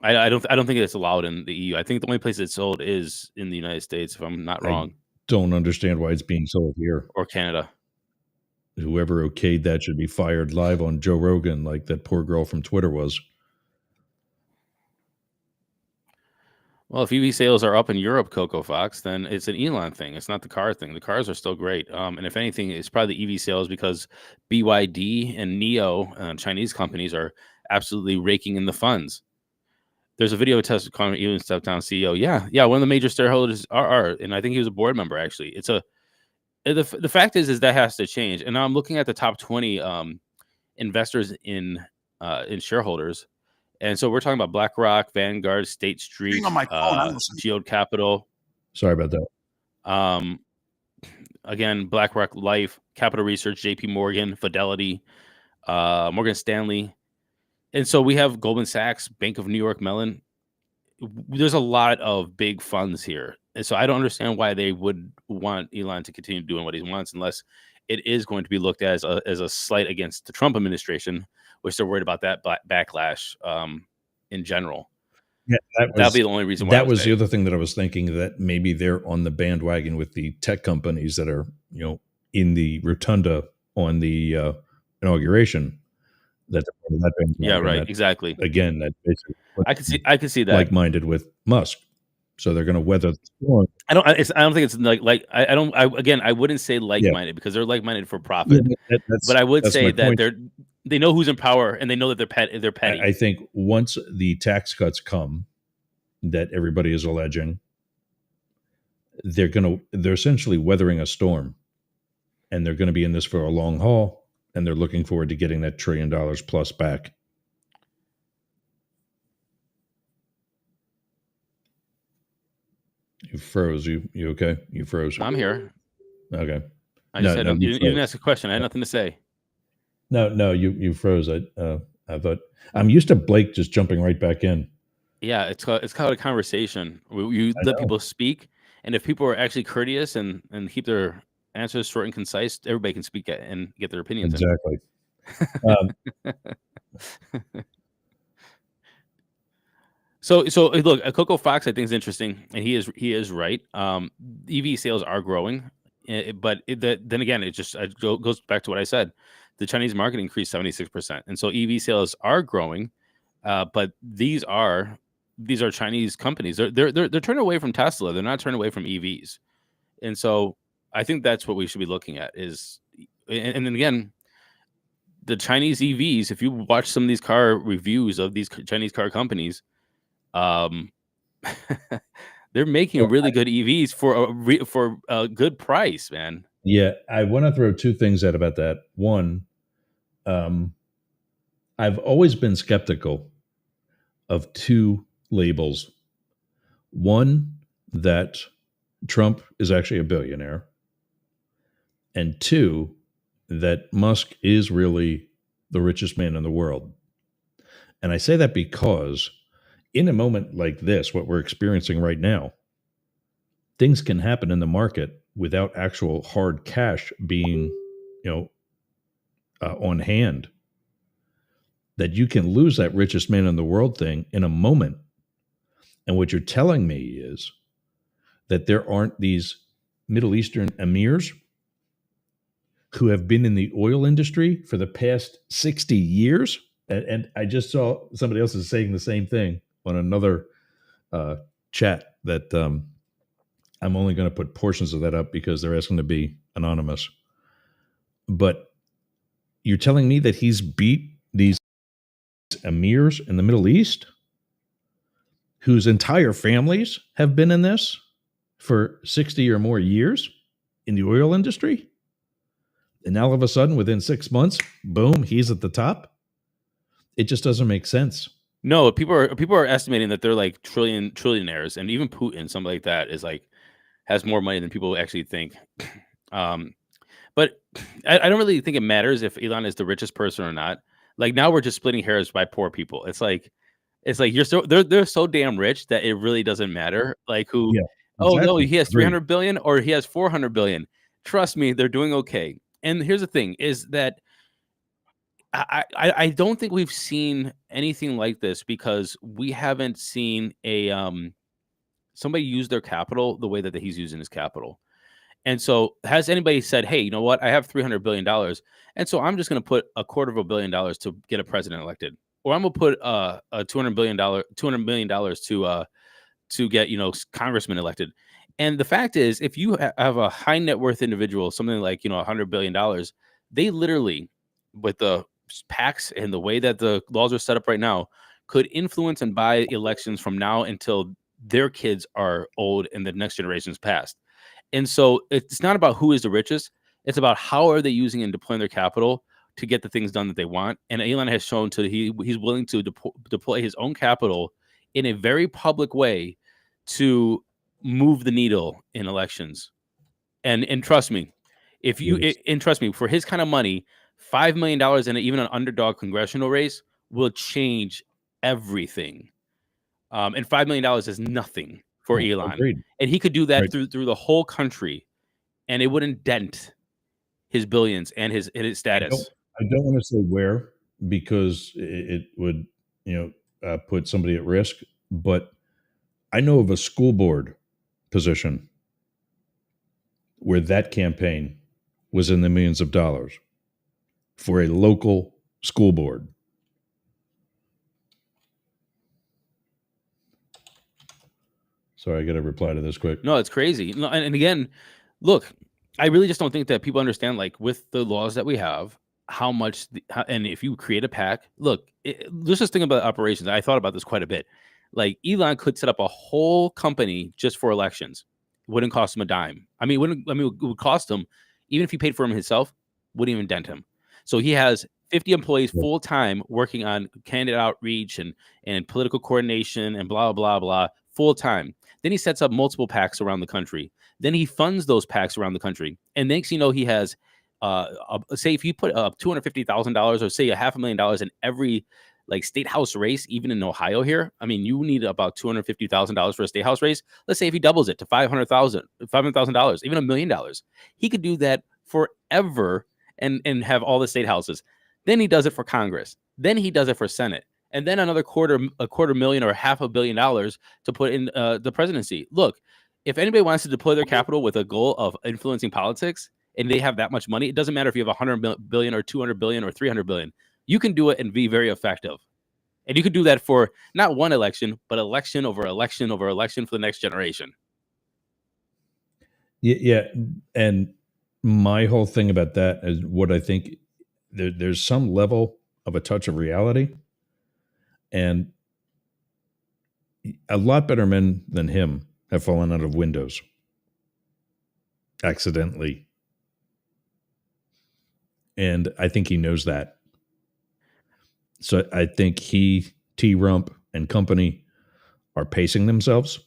think it's allowed in the EU. I think the only place it's sold is in the United States, if I'm not wrong. Don't understand why it's being sold here or Canada. Whoever okayed that should be fired live on Joe Rogan, like that poor girl from Twitter was. Well, if EV sales are up in Europe, Coco Fox, then it's an Elon thing. It's not the car thing. The cars are still great. And if anything, it's probably the EV sales because BYD and NIO, Chinese companies, are absolutely raking in the funds. There's a video of Tesla calling Elon step down CEO. Yeah. One of the major shareholders are, and I think he was a board member, actually. The fact is that has to change. And now I'm looking at the top 20 investors in shareholders. And so we're talking about BlackRock, Vanguard, State Street, Geode Capital. Sorry about that. Again, BlackRock Life, Capital Research, JP Morgan, Fidelity, Morgan Stanley. And so we have Goldman Sachs, Bank of New York Mellon. There's a lot of big funds here. And so I don't understand why they would want Elon to continue doing what he wants unless it is going to be looked at as a slight against the Trump administration, which they're worried about that backlash in general. Yeah, that'd be the only reason why. That was the other thing that I was thinking, that maybe they're on the bandwagon with the tech companies that are, in the rotunda on the inauguration. That exactly. Again, that basically I could see that like-minded with Musk, so they're going to weather the storm. I don't think it's I wouldn't say like-minded because they're like-minded for profit. Yeah, but I would say that they know who's in power and they know that they're petty. I think once the tax cuts come, that everybody is alleging, they're essentially weathering a storm, and they're going to be in this for a long haul. And they're looking forward to getting that $1 trillion plus back. You froze. You okay? You froze. I'm here. Okay. I just said you didn't ask a question. I had nothing to say. No, you froze. I thought I'm used to Blake just jumping right back in. Yeah, it's called a conversation. You let people speak, and if people are actually courteous and keep their answers short and concise, everybody can speak and get their opinions Exactly. So look, Coco Fox I think is interesting, and he is right. EV sales are growing, but then again, it just goes back to what I said. The Chinese market increased 76%, and so EV sales are growing, but these are Chinese companies. They're turning away from Tesla. They're not turning away from EVs, and so I think that's what we should be looking at. And then again, the Chinese EVs. If you watch some of these car reviews of these Chinese car companies, they're making really good EVs for a good price, man. Yeah, I want to throw two things out about that. One, I've always been skeptical of two labels. One, that Trump is actually a billionaire, and two, that Musk is really the richest man in the world. And I say that because in a moment like this, what we're experiencing right now, things can happen in the market without actual hard cash being, on hand. That you can lose that richest man in the world thing in a moment. And what you're telling me is that there aren't these Middle Eastern emirs who have been in the oil industry for the past 60 years. And I just saw somebody else is saying the same thing on another chat that I'm only going to put portions of that up because they're asking to be anonymous. But you're telling me that he's beat these emirs in the Middle East whose entire families have been in this for 60 or more years in the oil industry? And now all of a sudden, within 6 months, boom, he's at the top. It just doesn't make sense. No, people are estimating that they're like trillionaires, and even Putin, something like that, is like has more money than people actually think. But I don't really think it matters if Elon is the richest person or not. Like now we're just splitting hairs by poor people. It's like they're so damn rich that it really doesn't matter. Like who? Yeah, exactly. Oh no, he has 300 billion or he has 400 billion. Trust me, they're doing okay. And here's the thing: is that I don't think we've seen anything like this because we haven't seen somebody use their capital the way that he's using his capital. And so has anybody said, hey, you know what? I have $300 billion. And so I'm just going to put $250 million to get a president elected. Or I'm going to put a $200 million to get, congressman elected. And the fact is, if you have a high net worth individual, something like, $100 billion, they literally, with the PACs and the way that the laws are set up right now, could influence and buy elections from now until their kids are old and the next generation's passed. And so it's not about who is the richest. It's about how are they using and deploying their capital to get the things done that they want. And Elon has shown he's willing to deploy his own capital in a very public way to move the needle in elections. And trust me, for his kind of money, $5 million in even an underdog congressional race will change everything. And $5 million is nothing for Elon. Agreed. And he could do that through the whole country, and it wouldn't dent his billions and his status. I don't want to say where because it would, put somebody at risk. But I know of a school board position where that campaign was in the millions of dollars for a local school board. Sorry, I got to reply to this quick. No, it's crazy. And again, look, I really just don't think that people understand, like with the laws that we have, how much, and if you create a PAC, look, let's just think about operations. I thought about this quite a bit. Like Elon could set up a whole company just for elections. It wouldn't cost him a dime. It would cost him, even if he paid for him himself, wouldn't even dent him. So he has 50 employees full time working on candidate outreach and political coordination and blah, blah, blah, full time. Then he sets up multiple PACs around the country. Then he funds those PACs around the country. And next, you know, he has, say if you put up $250,000 or say $500,000 in every like state house race, even in Ohio here, I mean, you need about $250,000 for a state house race. Let's say if he doubles it to $500,000, even $1 million, he could do that forever and have all the state houses. Then he does it for Congress. Then he does it for Senate. And then another quarter million or $500 million to put in the presidency. Look, if anybody wants to deploy their capital with a goal of influencing politics and they have that much money, it doesn't matter if you have 100 billion or 200 billion or 300 billion. You can do it and be very effective. And you could do that for not one election, but election over election over election for the next generation. Yeah. And my whole thing about that is what I think there's some level of a touch of reality. And a lot better men than him have fallen out of windows accidentally. And I think he knows that. So I think he, T-Rump, and company are pacing themselves.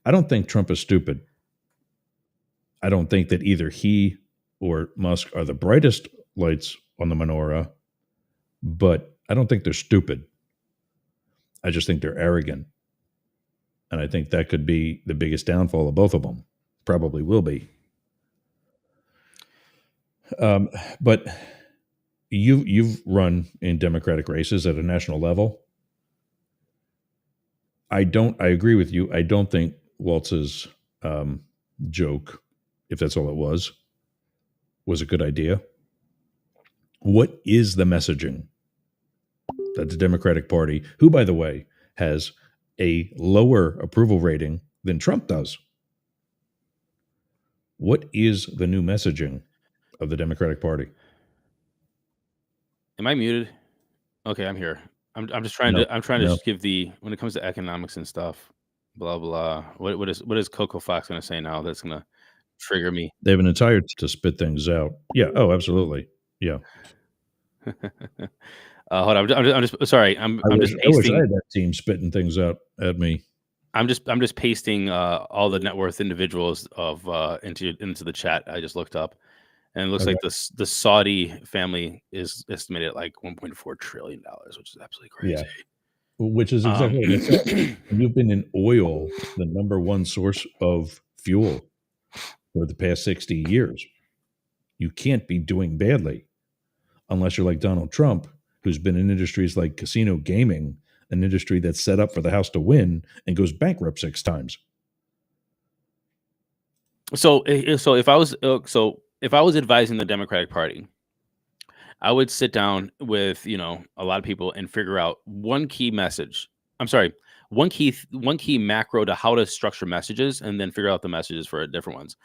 I don't think Trump is stupid. I don't think that either he or Musk are the brightest lights on the menorah, but I don't think they're stupid. I just think they're arrogant. And I think that could be the biggest downfall of both of them. Probably will be. But you've run in Democratic races at a national level. I agree with you. I don't think Waltz's joke, if that's all it was a good idea. What is the messaging that the Democratic Party, who, by the way, has a lower approval rating than Trump does, what is the new messaging of the Democratic Party? Am I muted? Okay, I'm here. I'm just trying to just give when it comes to economics and stuff, blah blah. What is Coco Fox going to say now that's going to trigger me? They have an entire to spit things out. Yeah. Oh, absolutely. Yeah. Hold on. I'm just sorry. I'm just pasting. I wish I had that team spitting things out at me. I'm just pasting all the net worth individuals of into the chat. I just looked up, and it looks like the Saudi family is estimated at like $1.4 trillion, which is absolutely crazy. Yeah. Which is exactly what I said. You've been in oil, the number one source of fuel for the past 60 years. You can't be doing badly unless you're like Donald Trump, who's been in industries like casino gaming, an industry that's set up for the house to win and goes bankrupt 6 times. So if I was advising the Democratic Party, I would sit down with, a lot of people and figure out one key message. I'm sorry, one key macro to how to structure messages, and then figure out the messages for different ones.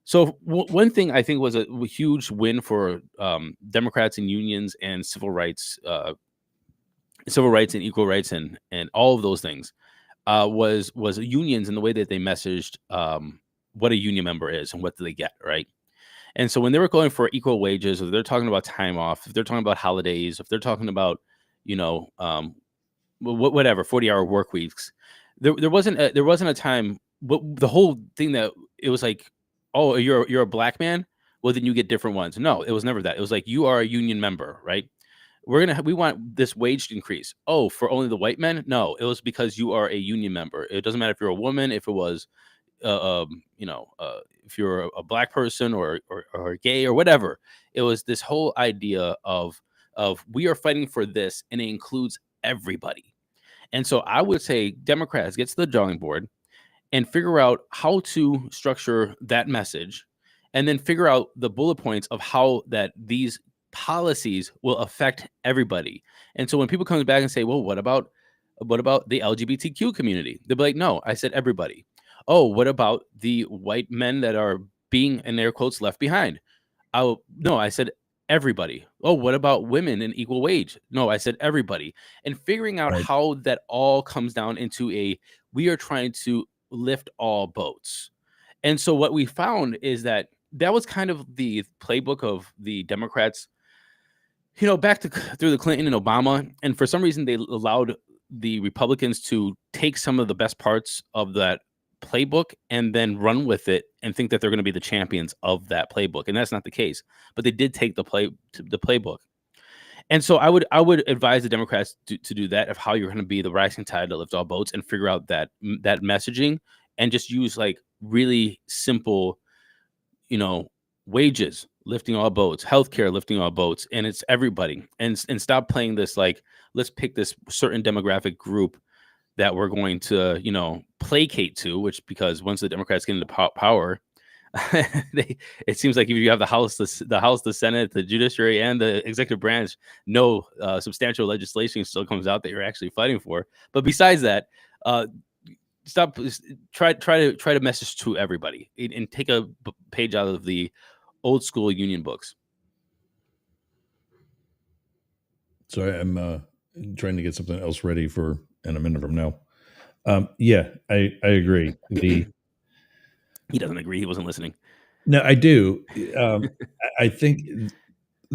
So one thing I think was a huge win for Democrats and unions and civil rights and equal rights and all of those things was unions and the way that they messaged what a union member is and what do they get, right? And so when they were going for equal wages, or they're talking about time off, if they're talking about holidays, if they're talking about, whatever, 40-hour work weeks, there wasn't a time, but the whole thing that it was like, oh, you're a black man, well, then you get different ones. No, it was never that. It was like, you are a union member, right? We want this wage increase. Oh, for only the white men? No, it was because you are a union member. It doesn't matter if you're a woman, if it was, if you're a black person or gay or whatever. It was this whole idea of we are fighting for this, and it includes everybody. And so I would say Democrats get to the drawing board and figure out how to structure that message, and then figure out the bullet points of how that these policies will affect everybody. And so when people come back and say, well, what about the LGBTQ community? They'll be like, no, I said everybody. Oh, what about the white men that are being, in air quotes, left behind? No, I said everybody. Oh, what about women and equal wage? No, I said everybody. And figuring out how that all comes down into we are trying to lift all boats. And so what we found is that was kind of the playbook of the Democrats, back through the Clinton and Obama. And for some reason, they allowed the Republicans to take some of the best parts of that playbook and then run with it and think that they're going to be the champions of that playbook, and that's not the case. But they did take the playbook, and so I would advise the Democrats to do that, of how you're going to be the rising tide that lifts all boats, and figure out that messaging, and just use like really simple, wages lifting all boats, healthcare lifting all boats, and it's everybody, and stop playing this like, let's pick this certain demographic group that we're going to, placate to, which, because once the Democrats get into power, it seems like if you have the House, the Senate, the judiciary, and the executive branch, no substantial legislation still comes out that you're actually fighting for. But besides that, try to message to everybody, and take a page out of the old school union books. Sorry, I'm trying to get something else ready for in a minute from now. Yeah, I agree. He doesn't agree. He wasn't listening. No, I do. I think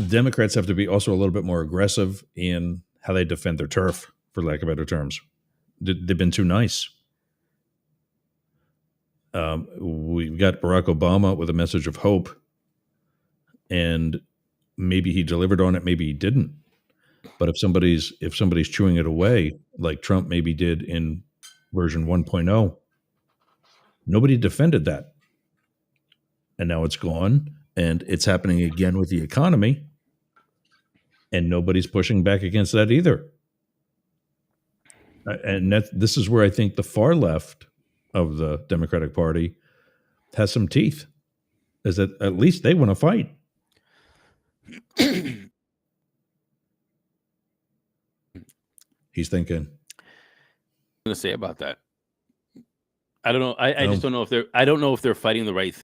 Democrats have to be also a little bit more aggressive in how they defend their turf, for lack of better terms. They've been too nice. We've got Barack Obama with a message of hope, and maybe he delivered on it, maybe he didn't. But if somebody's chewing it away, like Trump maybe did in version 1.0, nobody defended that. And now it's gone, and it's happening again with the economy, and nobody's pushing back against that either. And this is where I think the far left of the Democratic Party has some teeth, is that at least they want to fight. He's thinking. I'm going to say about that, I don't know. I just don't know if they're fighting the right thing.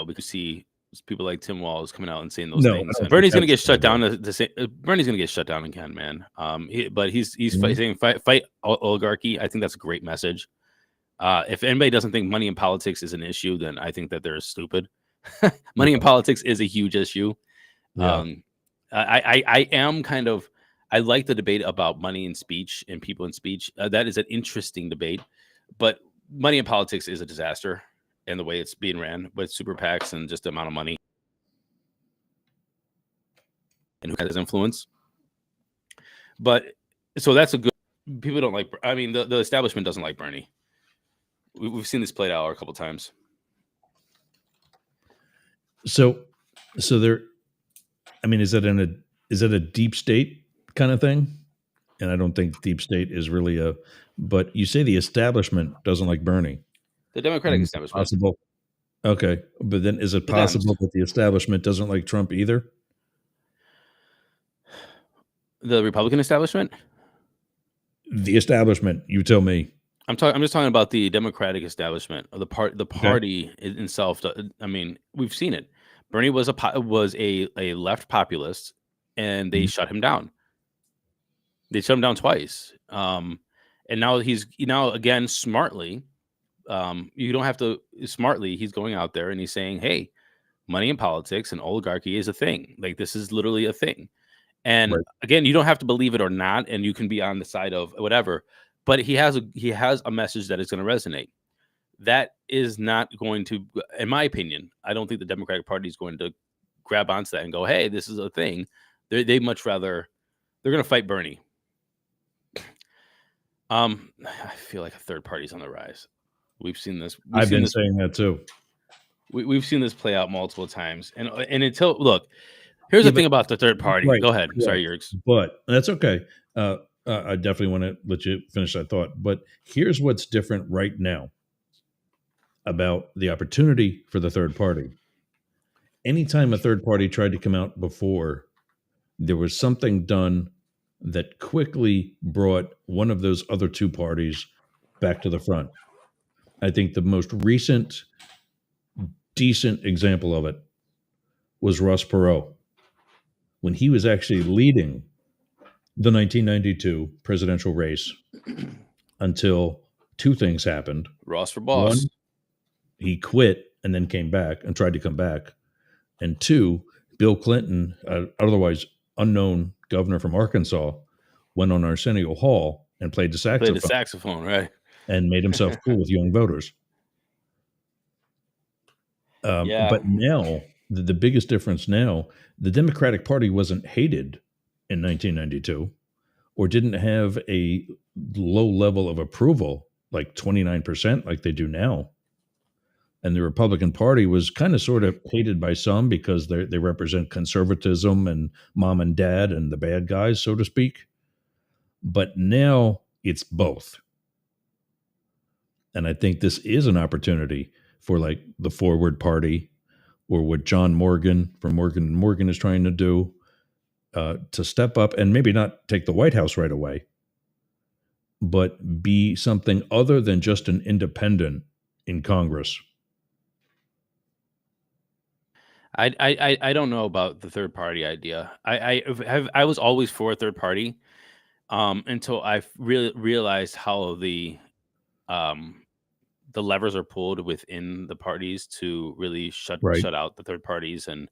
Because see people like Tim Walz coming out and saying those things. And Bernie's going to get shut down. Bernie's going to get shut down again, man. But he's saying fight oligarchy. I think that's a great message. If anybody doesn't think money in politics is an issue, then I think that they're stupid. Money in politics is a huge issue. Yeah. I am kind of, I like the debate about money in speech and people in speech. That is an interesting debate, but money in politics is a disaster. And the way it's being ran with super PACs and just the amount of money and who has influence. But so that's a good, people don't like, I mean, the establishment doesn't like Bernie. We've seen this played out a couple of times. So there, I mean, is that a deep state kind of thing? And I don't think deep state is really but you say the establishment doesn't like Bernie. The Democratic establishment. Possible. Okay. But then is it possible that the establishment doesn't like Trump either? The Republican establishment? The establishment, you tell me. I'm just talking about the Democratic establishment, or the party itself. I mean, we've seen it. Bernie was a left populist, and they shut him down. They shut him down twice. And now he's again smartly. You don't have to smartly. He's going out there and he's saying, "Hey, money in politics and oligarchy is a thing. Like, this is literally a thing." And again, you don't have to believe it or not, and you can be on the side of whatever. But he has a message that is going to resonate. That is not going to, in my opinion, I don't think the Democratic Party is going to grab onto that and go, "Hey, this is a thing." They much rather, they're going to fight Bernie. I feel like a third party's on the rise. We've seen this. I've been saying that too. We've seen this play out multiple times, and until look, here's the thing about the third party. Go ahead. Yeah. Sorry, Yerks. But that's okay. I definitely want to let you finish that thought. But here's what's different right now about the opportunity for the third party. Anytime a third party tried to come out before, there was something done that quickly brought one of those other two parties back to the front. I think the most recent decent example of it was Ross Perot, when he was actually leading the 1992 presidential race until two things happened. Ross for boss. One, he quit and then came back and tried to come back. And two, Bill Clinton, otherwise unknown governor from Arkansas, went on Arsenio Hall and played the saxophone. Played the saxophone, right? And made himself cool with young voters. Yeah. But now, the biggest difference now, the Democratic Party wasn't hated in 1992 or didn't have a low level of approval, like 29%, like they do now. And the Republican Party was kind of sort of hated by some because they represent conservatism and mom and dad and the bad guys, so to speak. But now it's both. And I think this is an opportunity for like the Forward Party or what John Morgan from Morgan & Morgan is trying to do, to step up and maybe not take the White House right away, but be something other than just an independent in Congress. I don't know about the third party idea. I was always for a third party until I really realized how the levers are pulled within the parties to really shut out the third parties, and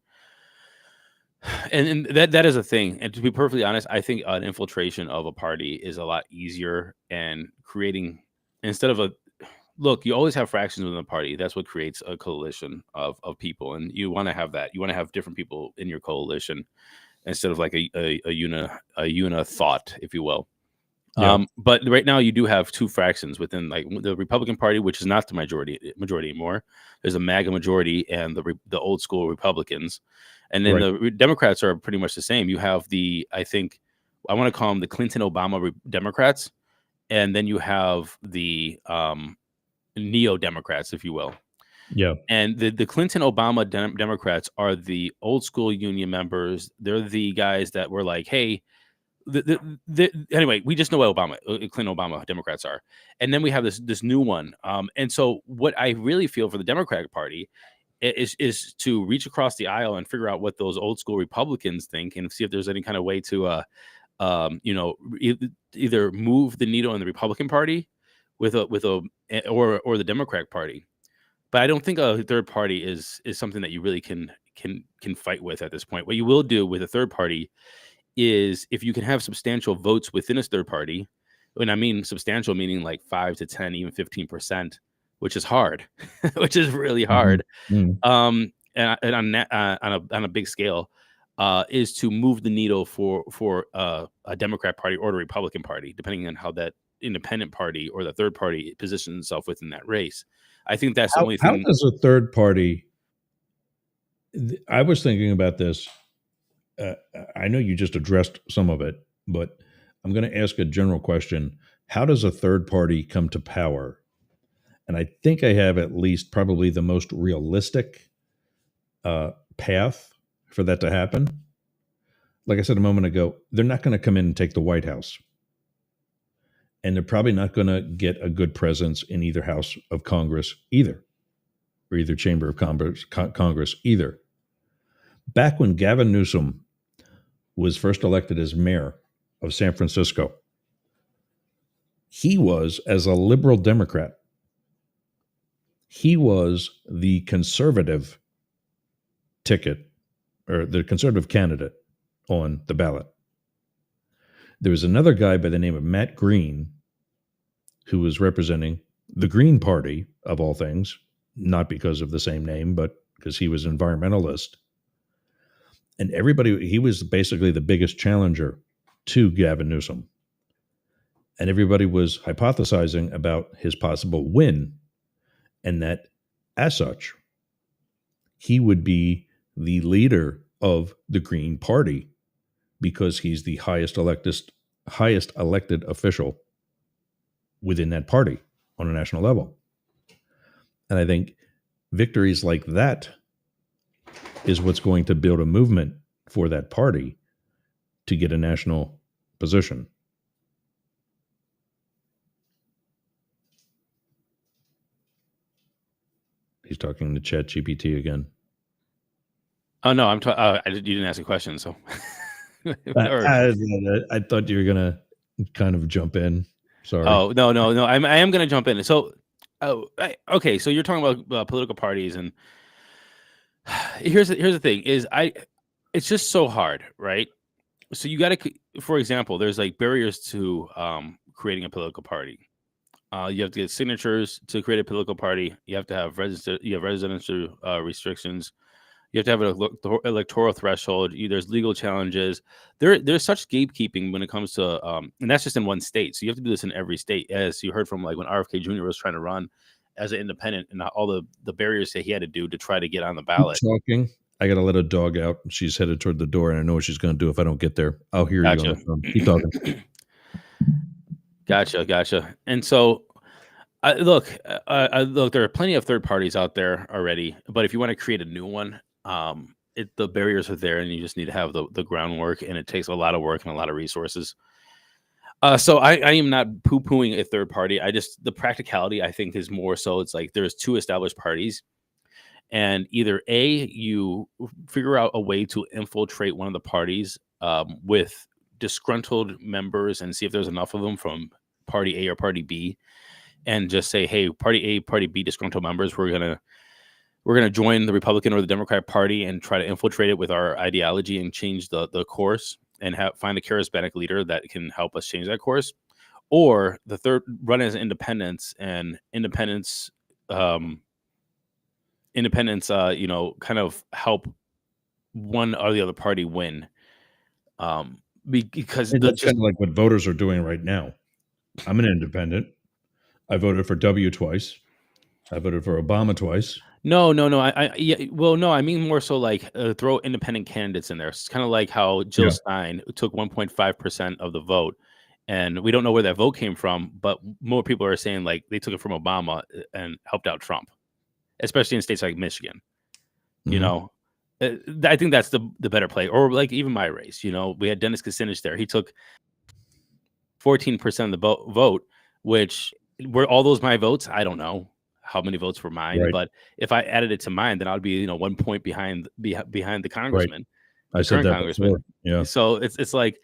that is a thing. And to be perfectly honest, I think an infiltration of a party is a lot easier, and creating, instead of look, you always have fractions within a party. That's what creates a coalition of people, and you want to have that. You want to have different people in your coalition instead of like a una thought, if you will. Yeah. But right now you do have two fractions within like the Republican Party, which is not the majority anymore. There's a MAGA majority and the old school Republicans, and then the Democrats are pretty much the same. You have I think I want to call them the Clinton-Obama Democrats, and then you have the neo-Democrats, if you will. Yeah. And the Clinton-Obama Democrats are the old school union members. They're the guys that were like, hey, anyway, we just know what Clinton-Obama Democrats are. And then we have this new one. And so what I really feel for the Democratic Party is to reach across the aisle and figure out what those old school Republicans think and see if there's any kind of way to, either move the needle in the Republican Party or the Democratic Party. But I don't think a third party is something that you really can fight with at this point. What you will do with a third party is if you can have substantial votes within a third party, and I mean substantial meaning like 5 to 10, even 15%, which is hard, which is really hard. Mm-hmm. And on a big scale, is to move the needle for a Democrat Party or a Republican Party, depending on how that independent party or the third party positions itself within that race. I think that's the only thing. How does a third party? I was thinking about this. I know you just addressed some of it, but I'm going to ask a general question. How does a third party come to power? And I think I have at least probably the most realistic path for that to happen. Like I said a moment ago, they're not going to come in and take the White House. And they're probably not going to get a good presence in either House of Congress either, or either Chamber of Congress either. Back when Gavin Newsom was first elected as mayor of San Francisco, he was, as a liberal Democrat, he was the conservative ticket or the conservative candidate on the ballot. There was another guy by the name of Matt Green who was representing the Green Party, of all things, not because of the same name, but because he was an environmentalist. And he was basically the biggest challenger to Gavin Newsom. And everybody was hypothesizing about his possible win, and that, as such, he would be the leader of the Green Party because he's the highest elected official within that party on a national level. And I think victories like that is what's going to build a movement for that party to get a national position. He's talking to ChatGPT again. Oh no, you didn't ask a question, so I thought you were gonna kind of jump in. Sorry. Oh no, I am gonna jump in. So, okay, so you're talking about political parties, and here's the thing: it's just so hard, right? so you got to, for example, there's like barriers to creating a political party. You have to get signatures to create a political party. You have to have residential restrictions. You have to have an electoral threshold. There's legal challenges. There's such gatekeeping when it comes to, and that's just in one state. So you have to do this in every state. As you heard from like when RFK Jr. was trying to run as an independent, and all the barriers that he had to do to try to get on the ballot. Keep talking. I got to let a dog out. She's headed toward the door, and I know what she's going to do if I don't get there. I'll hear Gotcha. you on the phone. Keep talking. Gotcha. And so, look, there are plenty of third parties out there already. But if you want to create a new one, the barriers are there, and you just need to have the groundwork, and it takes a lot of work and a lot of resources. So I am not poo-pooing a third party. The practicality, I think, is more so it's like there's two established parties, and either you figure out a way to infiltrate one of the parties with disgruntled members and see if there's enough of them from party A or party B, and just say, hey, party A, party B, disgruntled members, we're gonna join the Republican or the Democratic Party and try to infiltrate it with our ideology and change the course, and find a charismatic leader that can help us change that course. Or the third, run as independents, and independents kind of help one or the other party win. Because that's kind of like what voters are doing right now. I'm an independent. I voted for W twice. I voted for Obama twice. No. I mean more so like throw independent candidates in there. It's kind of like how Jill Stein took 1.5% of the vote, and we don't know where that vote came from, but more people are saying like they took it from Obama and helped out Trump, especially in states like Michigan. Mm-hmm. You know, I think that's the better play. Or like even my race, we had Dennis Kucinich there. He took 14% of the vote, which were all those my votes. I don't know how many votes were mine, right. But if I added it to mine, then I'd be 1 point behind the congressman. Right. I said that congressman. before. Yeah. So it's like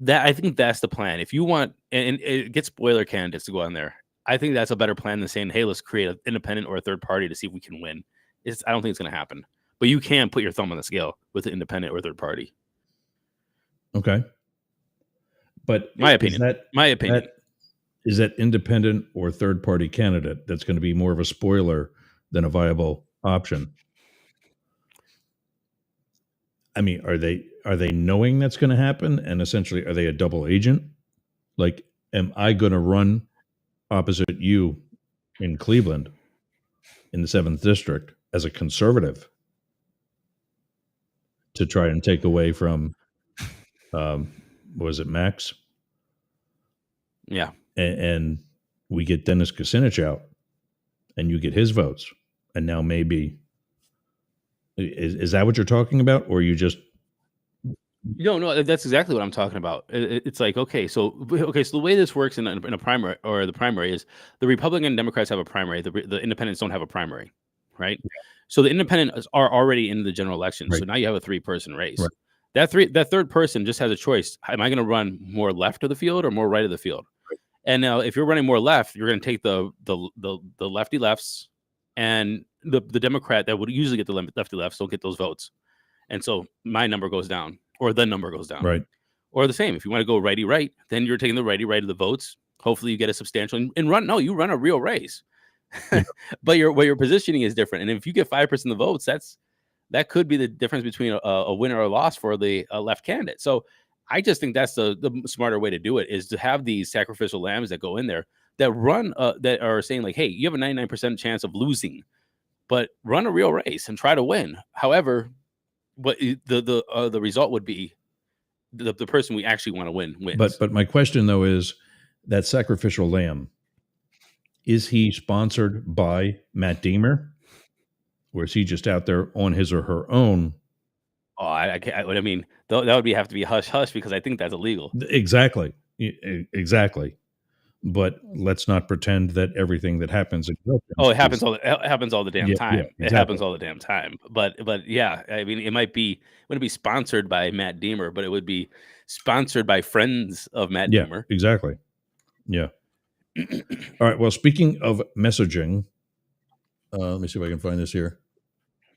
that. I think that's the plan. If you want, and it gets spoiler candidates to go on there, I think that's a better plan than saying, hey, let's create an independent or a third party to see if we can win. I don't think it's going to happen. But you can put your thumb on the scale with an independent or third party. Okay. But my opinion. Is that independent or third party candidate that's going to be more of a spoiler than a viable option? I mean, are they knowing that's going to happen? And essentially, are they a double agent? Like, am I going to run opposite you in Cleveland in the 7th district as a conservative to try and take away from, was it Max? Yeah. And we get Dennis Kucinich out, and you get his votes, and now maybe is that what you're talking about, or you just? No, that's exactly what I'm talking about. It's like so the way this works in a primary, or the primary, is the Republican and Democrats have a primary, the independents don't have a primary, right? Yeah. So the independents are already in the general election, right. So now you have a 3-person race. Right. That third person just has a choice. Am I going to run more left of the field or more right of the field? Right. And now, if you're running more left, you're going to take the lefty lefts, and the Democrat that would usually get the lefty lefts don't get those votes, and so my number goes down, or the number goes down, right? Or the same. If you want to go righty right, then you're taking the righty right of the votes. Hopefully, you get a substantial and run. No, you run a real race, yeah. But your positioning is different, and if you get 5% of the votes, that could be the difference between a winner or a loss for the left candidate. So I just think that's the smarter way to do it, is to have these sacrificial lambs that go in there that run that are saying like, hey, you have a 99% chance of losing, but run a real race and try to win. However, what the result would be the person we actually want to win wins. But my question though is that sacrificial lamb, is he sponsored by Matt Diemer, or is he just out there on his or her own? Oh, I mean, that would have to be hush hush, because I think that's illegal. Exactly. But let's not pretend that everything that happens. It happens all the damn time. Yeah, exactly. It happens all the damn time. But yeah, I mean, it wouldn't be sponsored by Matt Diemer, but it would be sponsored by friends of Matt Diemer. Exactly. Yeah. All right. Well, speaking of messaging, let me see if I can find this here.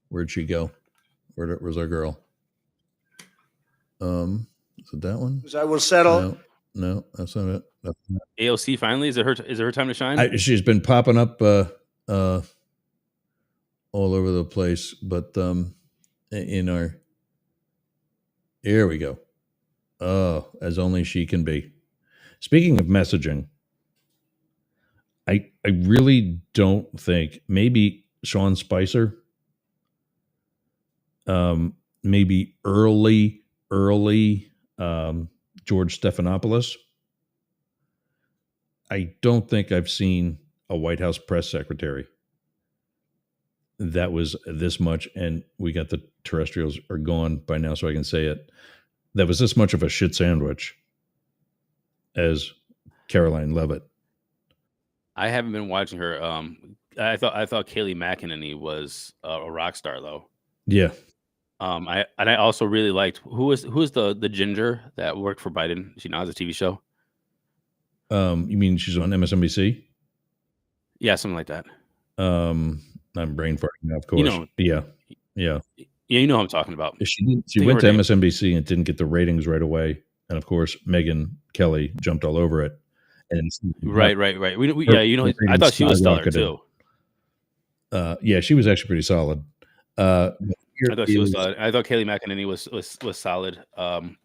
Where'd she go? Where's our girl? Is it that one? I will settle. No, that's not it. That's not AOC finally, is it her time to shine? she's been popping up all over the place, but in our, here we go. Oh, as only she can be. Speaking of messaging, I really don't think, maybe Sean Spicer, maybe early George Stephanopoulos. I don't think I've seen a White House press secretary that was this much, and we got the terrestrials are gone by now, so I can say it. That was this much of a shit sandwich as Karoline Leavitt. I haven't been watching her. I thought Kayleigh McEnany was a rock star though. Yeah. I also really liked who is the ginger that worked for Biden. She now has a TV show. You mean she's on MSNBC? Yeah, something like that. I'm brain farting now, of course. Yeah. Yeah, you know what I'm talking about. She went to MSNBC and didn't get the ratings right away, and of course Megyn Kelly jumped all over it. And right. I thought she was stellar too. Yeah, she was actually pretty solid. I thought she was solid. I thought Kayleigh McEnany was solid. I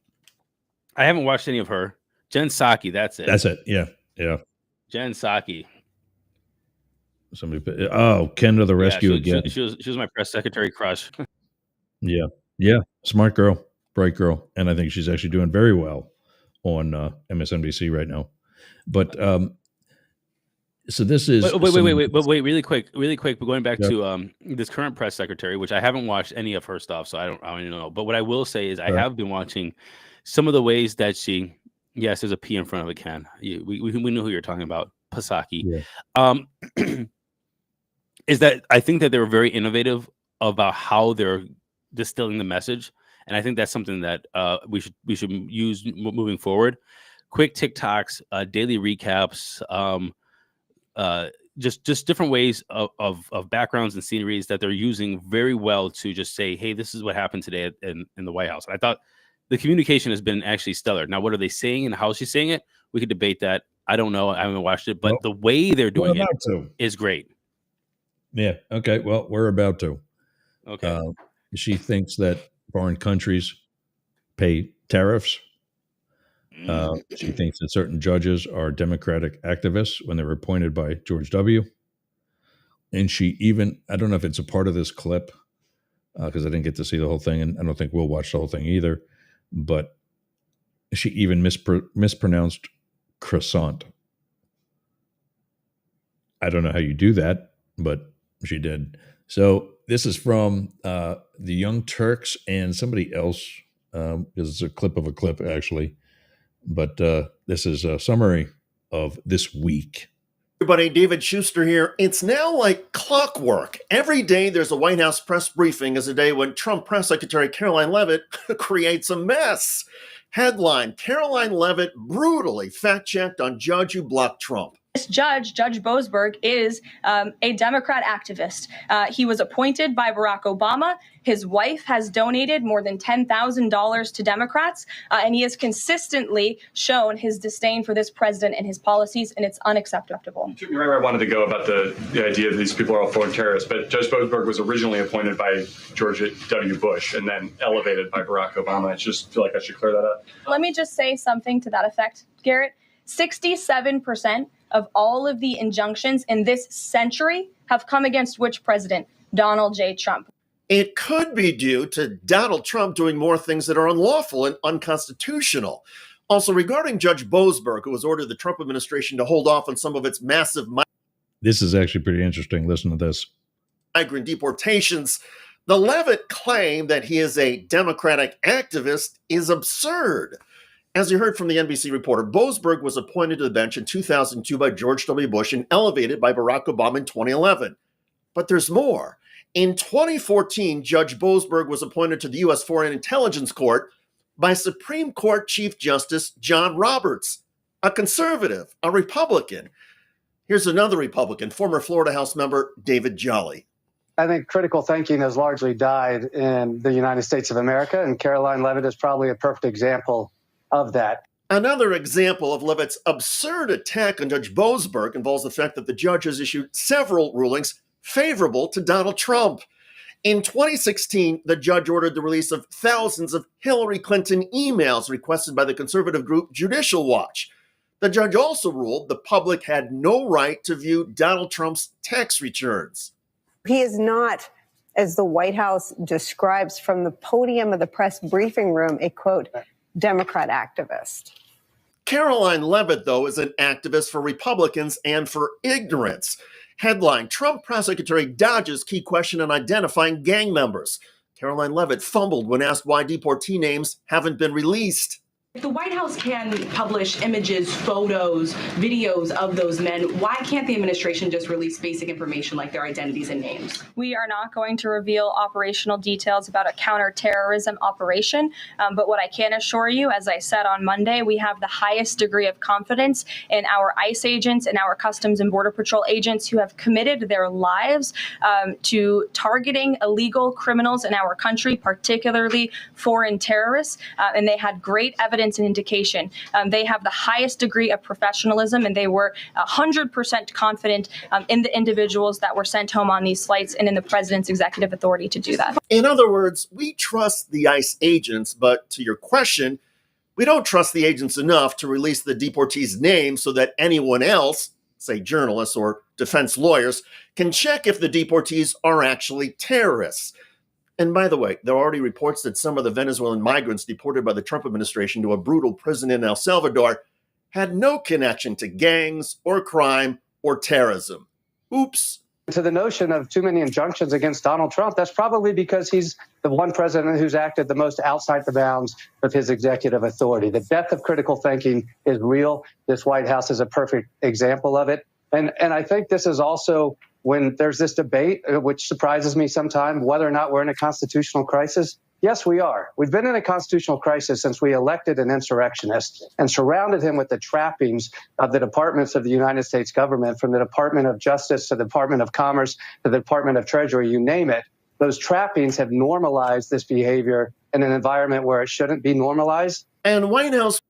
haven't watched any of her. Jen Psaki, that's it. That's it. Yeah. Jen Psaki. Ken to the rescue again. She was my press secretary crush. Yeah. Smart girl, bright girl, and I think she's actually doing very well on MSNBC right now. But so this is wait, really quick. But going back to this current press secretary, which I haven't watched any of her stuff, so I don't even know. But what I will say is I have been watching some of the ways that she. Yes, there's a P in front of a Ken. We know who you're talking about, Psaki. Yeah. Is that I think that they're very innovative about how they're distilling the message, and I think that's something that we should use moving forward. Quick TikToks, daily recaps, just different ways of backgrounds and sceneries that they're using very well to just say, hey, this is what happened today in the White House. And I thought the communication has been actually stellar. Now, what are they saying and how she's saying it? We could debate that. I don't know. I haven't watched it, but the way they're doing it is great. Yeah. Okay. Well, we're about to. Okay. She thinks that foreign countries pay tariffs. She thinks that certain judges are Democratic activists when they were appointed by George W. And she even, I don't know if it's a part of this clip, because I didn't get to see the whole thing, and I don't think we'll watch the whole thing either, but she even mispronounced croissant. I don't know how you do that, but she did. So this is from the Young Turks and somebody else, because it's a clip of a clip, actually. But this is a summary of this week. Everybody, David Schuster here. It's now like clockwork. Every day there's a White House press briefing is a day when Trump Press Secretary Karoline Leavitt creates a mess. Headline, Karoline Leavitt brutally fact-checked on judge who blocked Trump. This judge, Judge Boasberg, is a Democrat activist. He was appointed by Barack Obama. His wife has donated more than $10,000 to Democrats, and he has consistently shown his disdain for this president and his policies, and it's unacceptable. You're right where I wanted to go about the idea that these people are all foreign terrorists, but Judge Boasberg was originally appointed by George W. Bush and then elevated by Barack Obama. I just feel like I should clear that up. Let me just say something to that effect, Garrett. 67% of all of the injunctions in this century have come against which president? Donald J. Trump. It could be due to Donald Trump doing more things that are unlawful and unconstitutional. Also, regarding Judge Boasberg, who has ordered the Trump administration to hold off on some of its massive This is actually pretty interesting. Listen to this. Migrant deportations, the Leavitt claim that he is a Democratic activist is absurd. As you heard from the NBC reporter, Boasberg was appointed to the bench in 2002 by George W. Bush and elevated by Barack Obama in 2011. But there's more. In 2014, Judge Boasberg was appointed to the U.S. Foreign Intelligence Court by Supreme Court Chief Justice John Roberts, a conservative, a Republican. Here's another Republican, former Florida House member David Jolly. I think critical thinking has largely died in the United States of America, and Karoline Leavitt is probably a perfect example of that. Another example of Leavitt's absurd attack on Judge Boasberg involves the fact that the judge has issued several rulings favorable to Donald Trump. In 2016, the judge ordered the release of thousands of Hillary Clinton emails requested by the conservative group Judicial Watch. The judge also ruled the public had no right to view Donald Trump's tax returns. He is not, as the White House describes from the podium of the press briefing room, a, quote, Democrat activist. Karoline Leavitt, though, is an activist for Republicans and for ignorance. Headline, Trump prosecutor dodges key question on identifying gang members. Karoline Leavitt fumbled when asked why deportee names haven't been released. If the White House can publish images, photos, videos of those men, why can't the administration just release basic information like their identities and names? We are not going to reveal operational details about a counterterrorism operation, but what I can assure you, as I said on Monday, we have the highest degree of confidence in our ICE agents and our Customs and Border Patrol agents who have committed their lives to targeting illegal criminals in our country, particularly foreign terrorists, and they had great evidence and indication. They have the highest degree of professionalism, and they were 100% confident in the individuals that were sent home on these flights and in the president's executive authority to do that. In other words, we trust the ICE agents, but to your question, we don't trust the agents enough to release the deportees' names so that anyone else, say journalists or defense lawyers, can check if the deportees are actually terrorists. And by the way, there are already reports that some of the Venezuelan migrants deported by the Trump administration to a brutal prison in El Salvador had no connection to gangs or crime or terrorism. Oops. To the notion of too many injunctions against Donald Trump, that's probably because he's the one president who's acted the most outside the bounds of his executive authority. The death of critical thinking is real. This White House is a perfect example of it. And I think this is also when there's this debate, which surprises me sometimes, whether or not we're in a constitutional crisis. Yes, we are. We've been in a constitutional crisis since we elected an insurrectionist and surrounded him with the trappings of the departments of the United States government, from the Department of Justice to the Department of Commerce to the Department of Treasury, you name it. Those trappings have normalized this behavior in an environment where it shouldn't be normalized. And White House.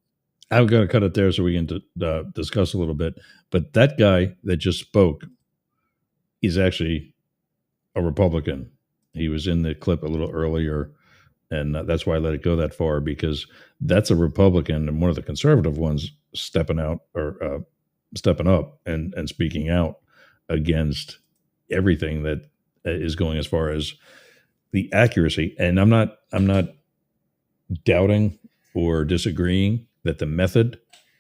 I'm going to cut it there so we can discuss a little bit. But that guy that just spoke is actually a Republican. He was in the clip a little earlier, and that's why I let it go that far, because that's a Republican and one of the conservative ones stepping out or stepping up and speaking out against everything that is going as far as the accuracy. And I'm not doubting or disagreeing that the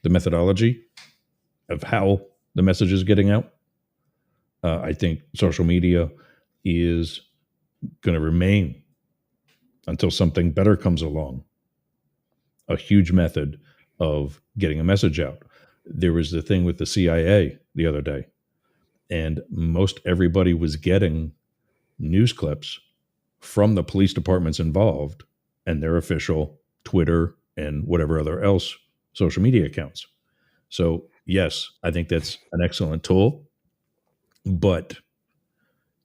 methodology of how the message is getting out. I think social media is going to remain, until something better comes along, a huge method of getting a message out. There was the thing with the CIA the other day, and most everybody was getting news clips from the police departments involved and their official Twitter and whatever other else social media accounts. So yes, I think that's an excellent tool, but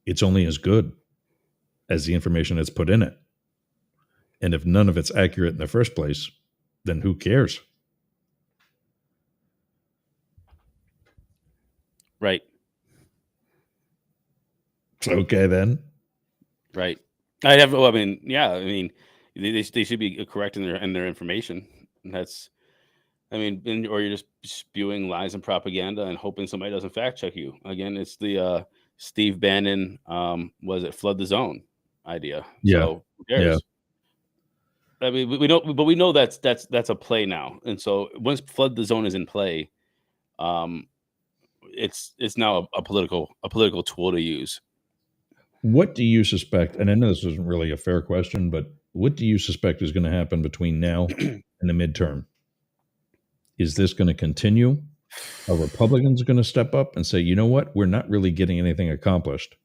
it's only as good as the information that's put in it. And if none of it's accurate in the first place, then who cares? Right. Okay, then. Right. They should be correct in their information. That's, or you're just spewing lies and propaganda and hoping somebody doesn't fact check you. Again, it's the Steve Bannon, was it flood the zone idea? Yeah. So who cares? Yeah. We know that's a play now. And so once flood the zone is in play, it's now a political tool to use. What do you suspect? And I know this isn't really a fair question, but what do you suspect is going to happen between now and the midterm? Is this going to continue? Are Republicans going to step up and say, you know what, we're not really getting anything accomplished?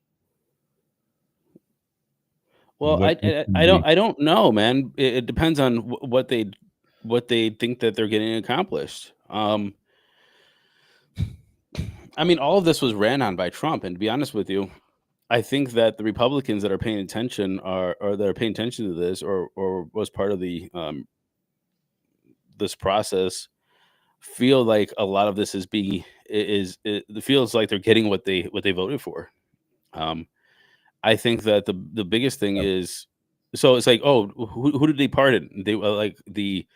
Well, I don't know, man. It depends on what they think that they're getting accomplished. All of this was ran on by Trump, and to be honest with you, I think that the Republicans that are paying attention to this, or was part of the this process feel like a lot of this it feels like they're getting what they voted for. I think that the biggest thing is, so it's like, oh, who did they pardon? They like the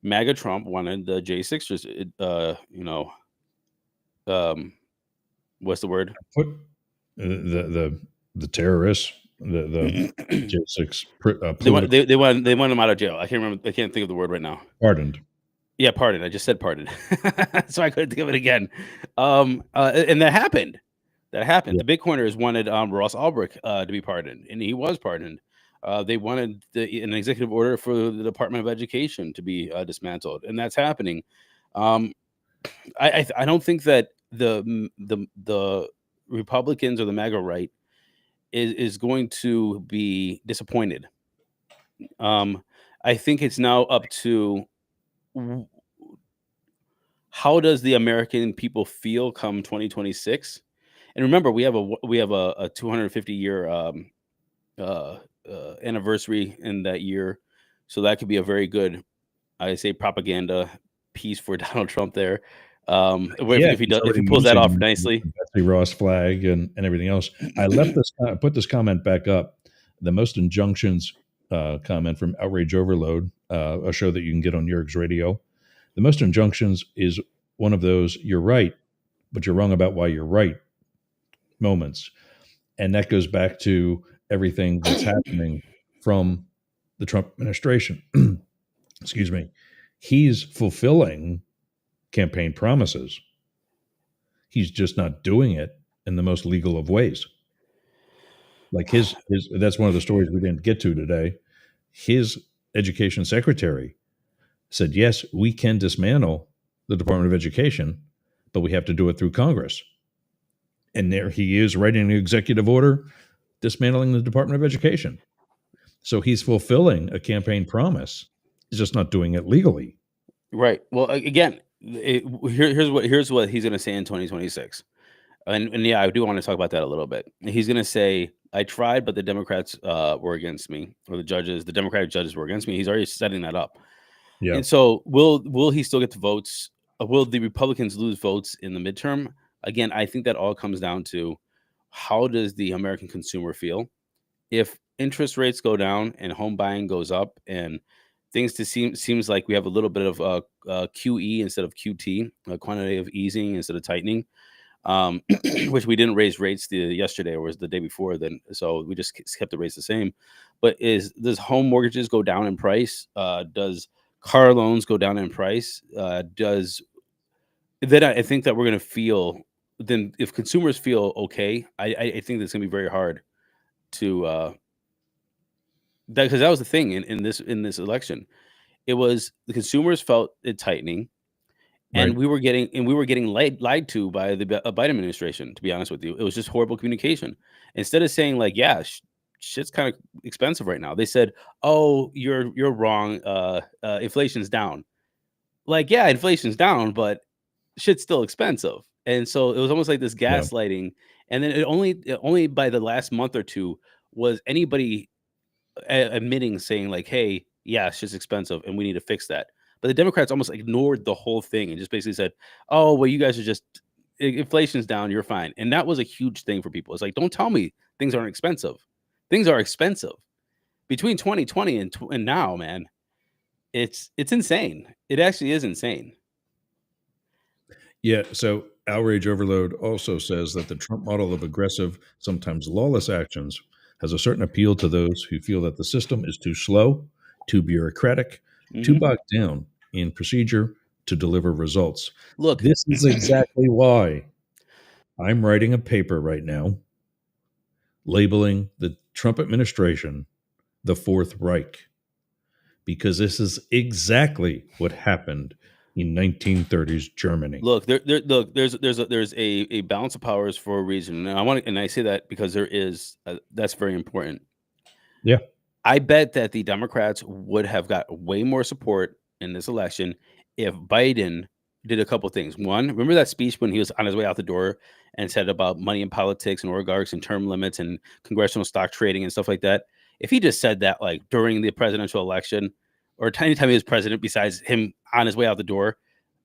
MAGA Trump wanted the J6ers, what's the word? Put the terrorists, the J6 they want them out of jail. I can't think of the word right now. Pardoned. Yeah, pardon. I just said pardon. So I couldn't think of it again. And that happened. Yeah. The Bitcoiners wanted Ross Ulbricht to be pardoned, and he was pardoned. They wanted an executive order for the Department of Education to be dismantled, and that's happening. I don't think that the Republicans or the MAGA right is going to be disappointed. I think it's now up to how does the American people feel come 2026. And remember, we have a 250 year anniversary in that year, so that could be a very good, I say, propaganda piece for Donald Trump there. If he pulls that off nicely, the Betsy Ross flag and everything else. I put this comment back up. The most injunctions comment from Outrage Overload, a show that you can get on Yerg's Radio. The most injunctions is one of those "you're right, but you're wrong about why you're right" moments, and that goes back to everything that's happening from the Trump administration. Excuse me. He's fulfilling campaign promises. He's just not doing it in the most legal of ways. Like his that's one of the stories we didn't get to today. His education secretary said, yes, we can dismantle the Department of Education, but we have to do it through Congress. And there he is writing an executive order dismantling the Department of Education. So he's fulfilling a campaign promise. He's just not doing it legally. Right. Well, again, here's what he's going to say in 2026. And yeah, I do want to talk about that a little bit. He's going to say, I tried, but the Democrats were against me, or the Democratic judges were against me. He's already setting that up. Yeah. And so will he still get the votes? Will the Republicans lose votes in the midterm? Again, I think that all comes down to how does the American consumer feel? If interest rates go down and home buying goes up and things seems like we have a little bit of QE instead of QT, a quantitative easing instead of tightening, which we didn't raise rates yesterday or was the day before then. So we just kept the rates the same. But does home mortgages go down in price? Does car loans go down in price? Then I think that we're going to feel, then if consumers feel okay, I think that's going to be very hard to, because that was the thing in this election. It was the consumers felt it tightening, and right. we were getting lied to by the Biden administration. To be honest with you, it was just horrible communication. Instead of saying like, yeah, shit's kind of expensive right now, they said, oh, you're wrong. Inflation's down. Like, yeah, inflation's down, but shit's still expensive. And so it was almost like this gaslighting. Yeah. And then it only by the last month or two was anybody admitting, saying like, hey, yeah, it's just expensive and we need to fix that. But the Democrats almost ignored the whole thing and just basically said, oh, well, you guys are just, inflation's down, you're fine. And that was a huge thing for people. It's like, don't tell me things aren't expensive. Things are expensive. Between 2020 and now, man, it's insane. It actually is insane. Yeah, so Outrage Overload also says that the Trump model of aggressive, sometimes lawless actions has a certain appeal to those who feel that the system is too slow, too bureaucratic, too bogged down in procedure to deliver results. Look, this is exactly why I'm writing a paper right now labeling the Trump administration the Fourth Reich, because this is exactly what happened in 1930s Germany. Look, there's a balance of powers for a reason, and I say that because there is that's very important. Yeah, I bet that the Democrats would have got way more support in this election if Biden did a couple things. One, remember that speech when he was on his way out the door and said about money in politics and oligarchs and term limits and congressional stock trading and stuff like that. If he just said that like during the presidential election, or anytime he was president, besides him on his way out the door,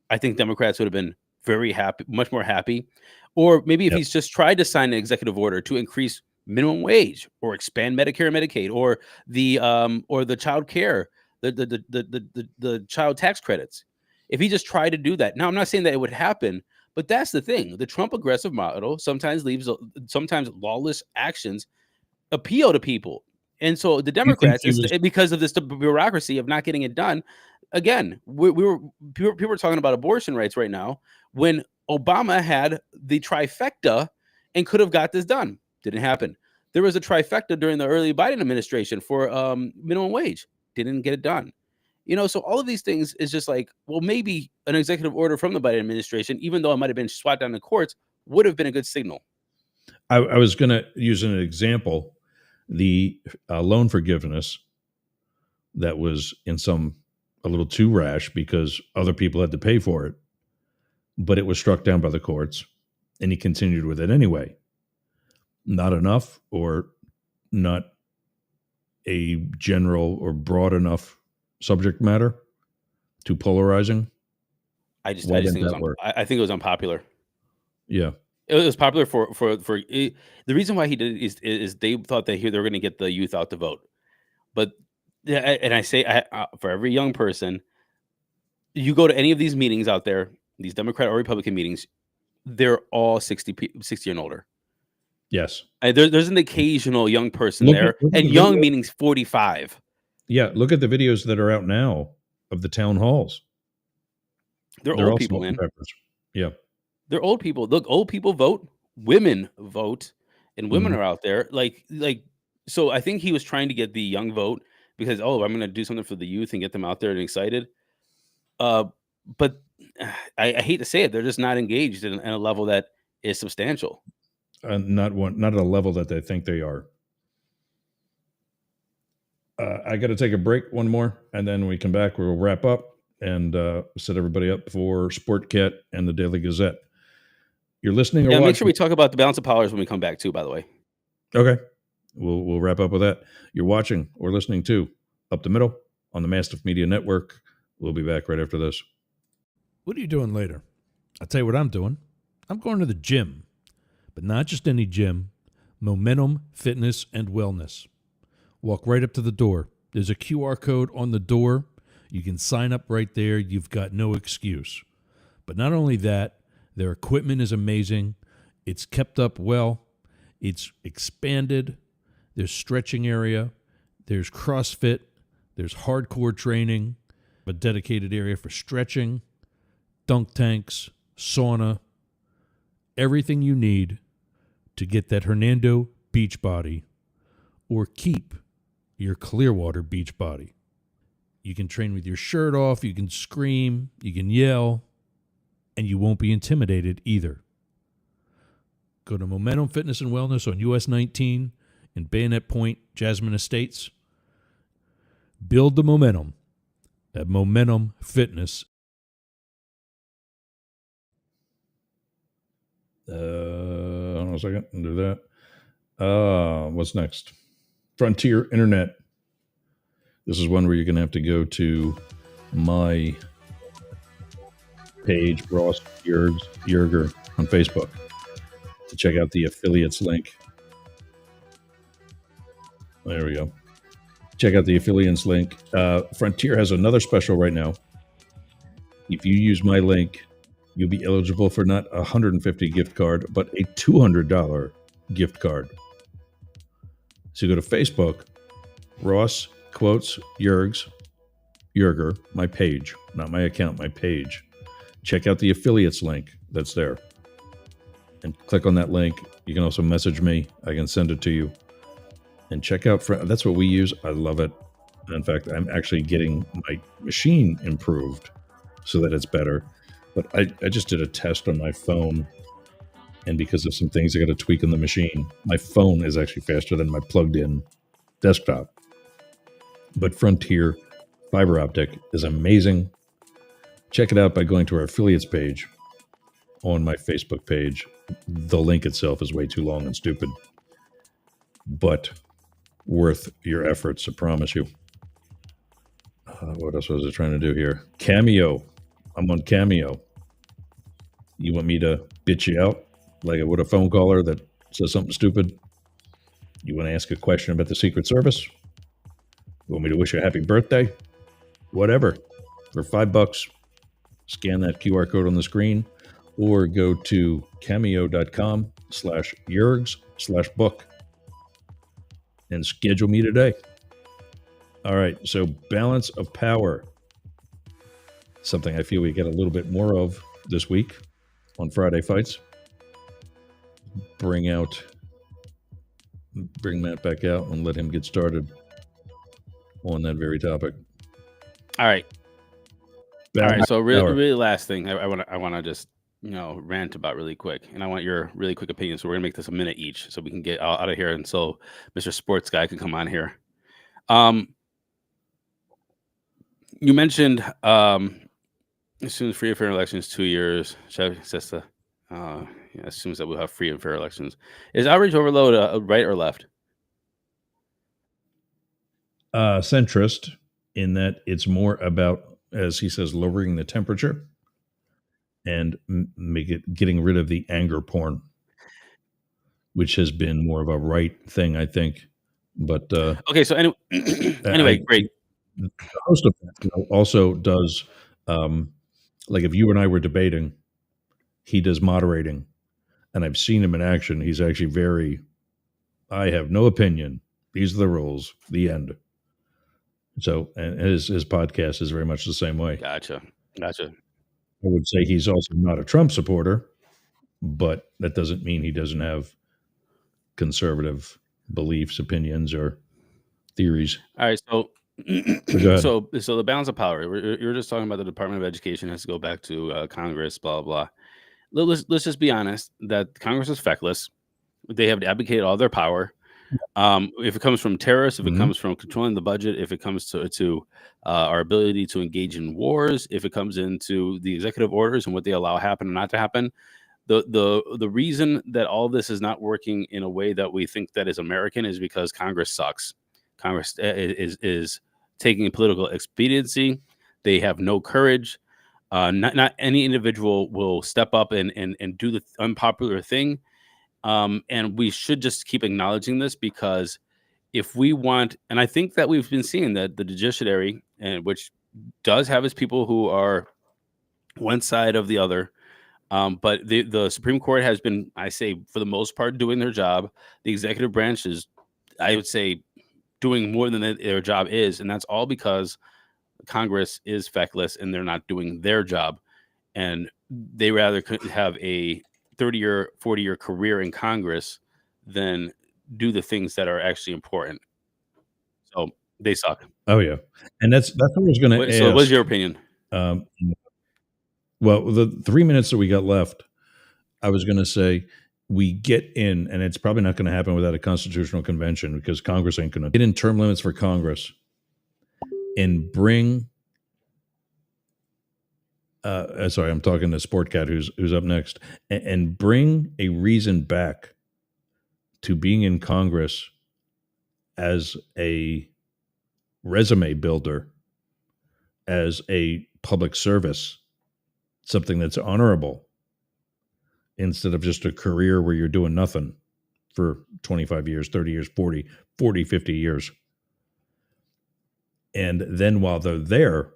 I think Democrats would have been very happy, much more happy. Or maybe if he's just tried to sign an executive order to increase minimum wage or expand Medicare and Medicaid or the child care, the child tax credits. If he just tried to do that. Now, I'm not saying that it would happen, but that's the thing. The Trump aggressive model sometimes lawless actions appeal to people. And so the Democrats, because of this bureaucracy of not getting it done, again, people were talking about abortion rights right now when Obama had the trifecta and could have got this done. Didn't happen. There was a trifecta during the early Biden administration for minimum wage. Didn't get it done. So all of these things is just like, well, maybe an executive order from the Biden administration, even though it might have been swat down in the courts, would have been a good signal. I was going to use an example, the loan forgiveness that was a little too rash because other people had to pay for it, but it was struck down by the courts, and he continued with it anyway. Not enough, or not a general or broad enough subject matter, too polarizing. I think it was unpopular. Yeah. It was popular for the reason why he did it is they thought that they were going to get the youth out to vote. But and I say for every young person, you go to any of these meetings out there, these Democrat or Republican meetings, they're all 60 and older. Yes. There's an occasional young person there, and young meanings 45. Yeah, look at the videos that are out now of the town halls. They're old people, man. Yeah. They're old people. Look, old people vote, women vote, and women are out there. So I think he was trying to get the young vote because, I'm going to do something for the youth and get them out there and excited. But I hate to say it, they're just not engaged in a level that is substantial. Not at a level that they think they are. I got to take a break, one more, and then we come back. We'll wrap up and set everybody up for Sportcat and the Daily Gazette. You're listening or watching? Make sure we talk about the balance of powers when we come back too, by the way. Okay. We'll wrap up with that. You're watching or listening to Up the Middle on the Mastiff Media Network. We'll be back right after this. What are you doing later? I'll tell you what I'm doing. I'm going to the gym, but not just any gym. Momentum Fitness and Wellness. Walk right up to the door. There's a QR code on the door. You can sign up right there. You've got no excuse. But not only that, their equipment is amazing. It's kept up well. It's expanded. There's stretching area. There's CrossFit. There's hardcore training. A dedicated area for stretching, dunk tanks, sauna. Everything you need to get that Hernando beach body or keep your Clearwater beach body. You can train with your shirt off. You can scream. You can yell. And you won't be intimidated either. Go to Momentum Fitness and Wellness on US 19 in Bayonet Point, Jasmine Estates. Build the momentum at Momentum Fitness. Hold on a second. I'll do that. What's next? Frontier Internet. This is one where you're going to have to go to my page, Ross Yerger on Facebook, to check out the affiliates link. There we go. Check out the affiliates link. Frontier has another special right now. If you use my link, you'll be eligible for not a $150 gift card, but a $200 gift card. So you go to Facebook, Ross quotes Yerger, my page, not my account, my page. Check out the affiliates link that's there. And click on that link. You can also message me. I can send it to you. And check out, that's what we use. I love it. In fact, I'm actually getting my machine improved so that it's better. But I just did a test on my phone. And because of some things I got to tweak on the machine, my phone is actually faster than my plugged-in desktop. But Frontier Fiber Optic is amazing. Check it out by going to our affiliates page on my Facebook page. The link itself is way too long and stupid, but worth your efforts, I promise you. What else was I trying to do here? Cameo. I'm on Cameo. You want me to bitch you out like I would a phone caller that says something stupid? You want to ask a question about the Secret Service? You want me to wish you a happy birthday? Whatever. For $5, scan that QR code on the screen or go to cameo.com/Yergs/book and schedule me today. All right. So balance of power. Something I feel we get a little bit more of this week on Friday Fights. Bring Matt back out and let him get started on that very topic. All right. Balance All right. So of power. really last thing I want to just rant about really quick, and I want your really quick opinion. So we're gonna make this a minute each, so we can get out of here, and so Mr. Sports Guy can come on here. You mentioned as soon as free and fair elections, 2 years. Sesta assumes that we'll have free and fair elections. Is outrage overload right or left? Centrist, in that it's more about, as he says, lowering the temperature and getting rid of the anger porn, which has been more of a right thing, I think. But okay, so anyway, great. The host of that also does, like if you and I were debating, he does moderating, and I've seen him in action. He's actually very, I have no opinion. These are the rules. The end. So, and his podcast is very much the same way. Gotcha. I would say he's also not a Trump supporter, but that doesn't mean he doesn't have conservative beliefs, opinions, or theories. All right, so go ahead. so the balance of power. You're just talking about the Department of Education has to go back to Congress, blah blah. Let's just be honest that Congress is feckless. They have abdicated all their power. If it comes from terrorists, if it comes from controlling the budget, if it comes to our ability to engage in wars, if it comes into the executive orders and what they allow happen and not to happen, the reason that all this is not working in a way that we think that is American is because Congress sucks. Congress is taking a political expediency. They have no courage. Not any individual will step up and do the unpopular thing. And we should just keep acknowledging this, because if we want, and I think that we've been seeing that the judiciary, and which does have its people who are one side of the other, but the Supreme Court has been, I say, for the most part, doing their job. The executive branch is, I would say, doing more than their job is, and that's all because Congress is feckless and they're not doing their job, and they rather have a 30-year, 40-year career in Congress than do the things that are actually important. So they suck. Oh yeah, and that's what I was going to ask. So, what's your opinion? Well, the 3 minutes that we got left, I was going to say we get in, and it's probably not going to happen without a constitutional convention, because Congress ain't going to get in term limits for Congress and bring. Sorry, I'm talking to Sportcat, who's up next, and bring a reason back to being in Congress as a resume builder, as a public service, something that's honorable, instead of just a career where you're doing nothing for 25 years, 30 years, 40, 50 years. And then while they're there,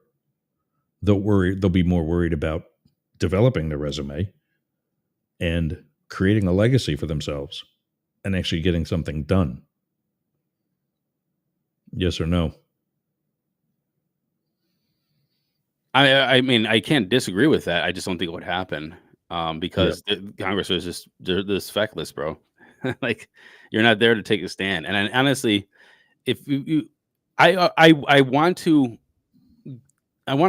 they'll be more worried about developing their resume and creating a legacy for themselves and actually getting something done. Yes or no? I mean, I can't disagree with that. I just don't think it would happen because Congress is just this feckless, bro. Like, you're not there to take a stand. And honestly, if I want to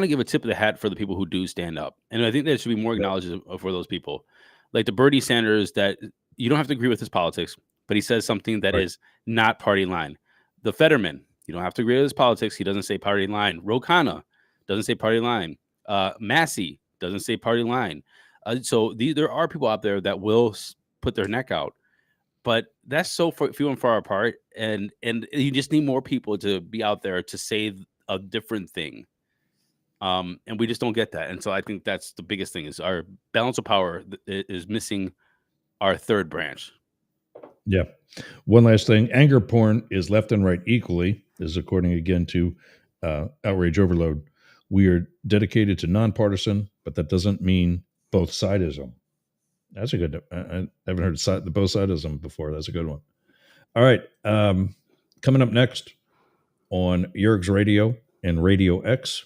give a tip of the hat for the people who do stand up, and I think there should be more acknowledgement for those people, like the Bernie Sanders, that you don't have to agree with his politics, but he says something that is not party line. The Fetterman, you don't have to agree with his politics. He doesn't say party line. Ro Khanna doesn't say party line. Massey doesn't say party line. So there are people out there that will put their neck out, but that's so few and far apart. And you just need more people to be out there to say a different thing. And we just don't get that. And so I think that's the biggest thing is our balance of power is missing our third branch. Yeah. One last thing. Anger porn is left and right equally, this is according again to Outrage Overload. We are dedicated to nonpartisan, but that doesn't mean both sidism. That's a good, I haven't heard the both sidism before. That's a good one. All right. Coming up next on Yerg's Radio and Radio X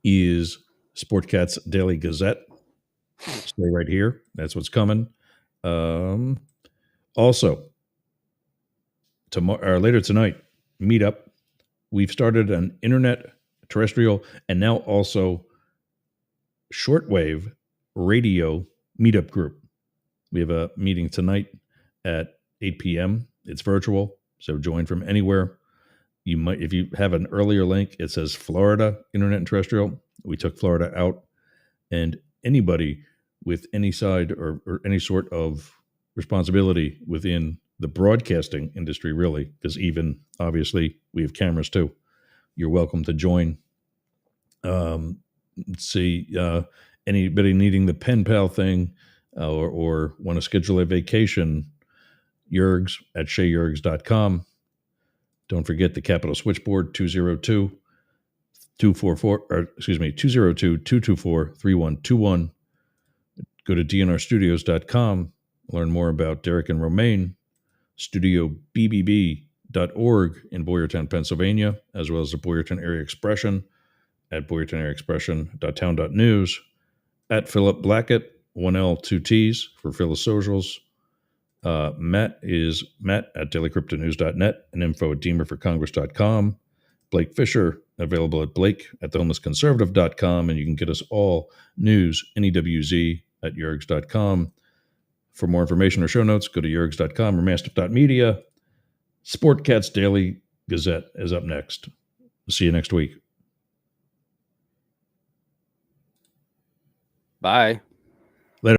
is Sportcat's Daily Gazette. Stay right here. That's what's coming. Also, tomorrow or later tonight, meetup. We've started an internet, terrestrial, and now also shortwave radio meetup group. We have a meeting tonight at 8 p.m. It's virtual, so join from anywhere. You might, if you have an earlier link, it says Florida Internet and Terrestrial. We took Florida out, and anybody with any side or any sort of responsibility within the broadcasting industry, really, because even obviously we have cameras too. You're welcome to join. Let's see, anybody needing the pen pal thing or want to schedule a vacation, Yergs at ShayYergs.com. Don't forget the Capital Switchboard 202-224-3121. Go to dnrstudios.com. Learn more about Derek and Romaine. StudioBBB.org in Boyertown, Pennsylvania, as well as the Boyertown Area Expression at BoyertownAreaExpression.town.news. At Philip Blackett, 1L, 2 T's for Phyllis Socials. Matt is Matt at dailycryptonews.net and info at deemerforcongress.com. Blake Fisher, available at Blake at thehomelessconservative.com, and you can get us all news, NEWZ, at yergs.com. For more information or show notes, go to yergs.com or mastiff.media. Sportcat's Daily Gazette is up next. See you next week. Bye.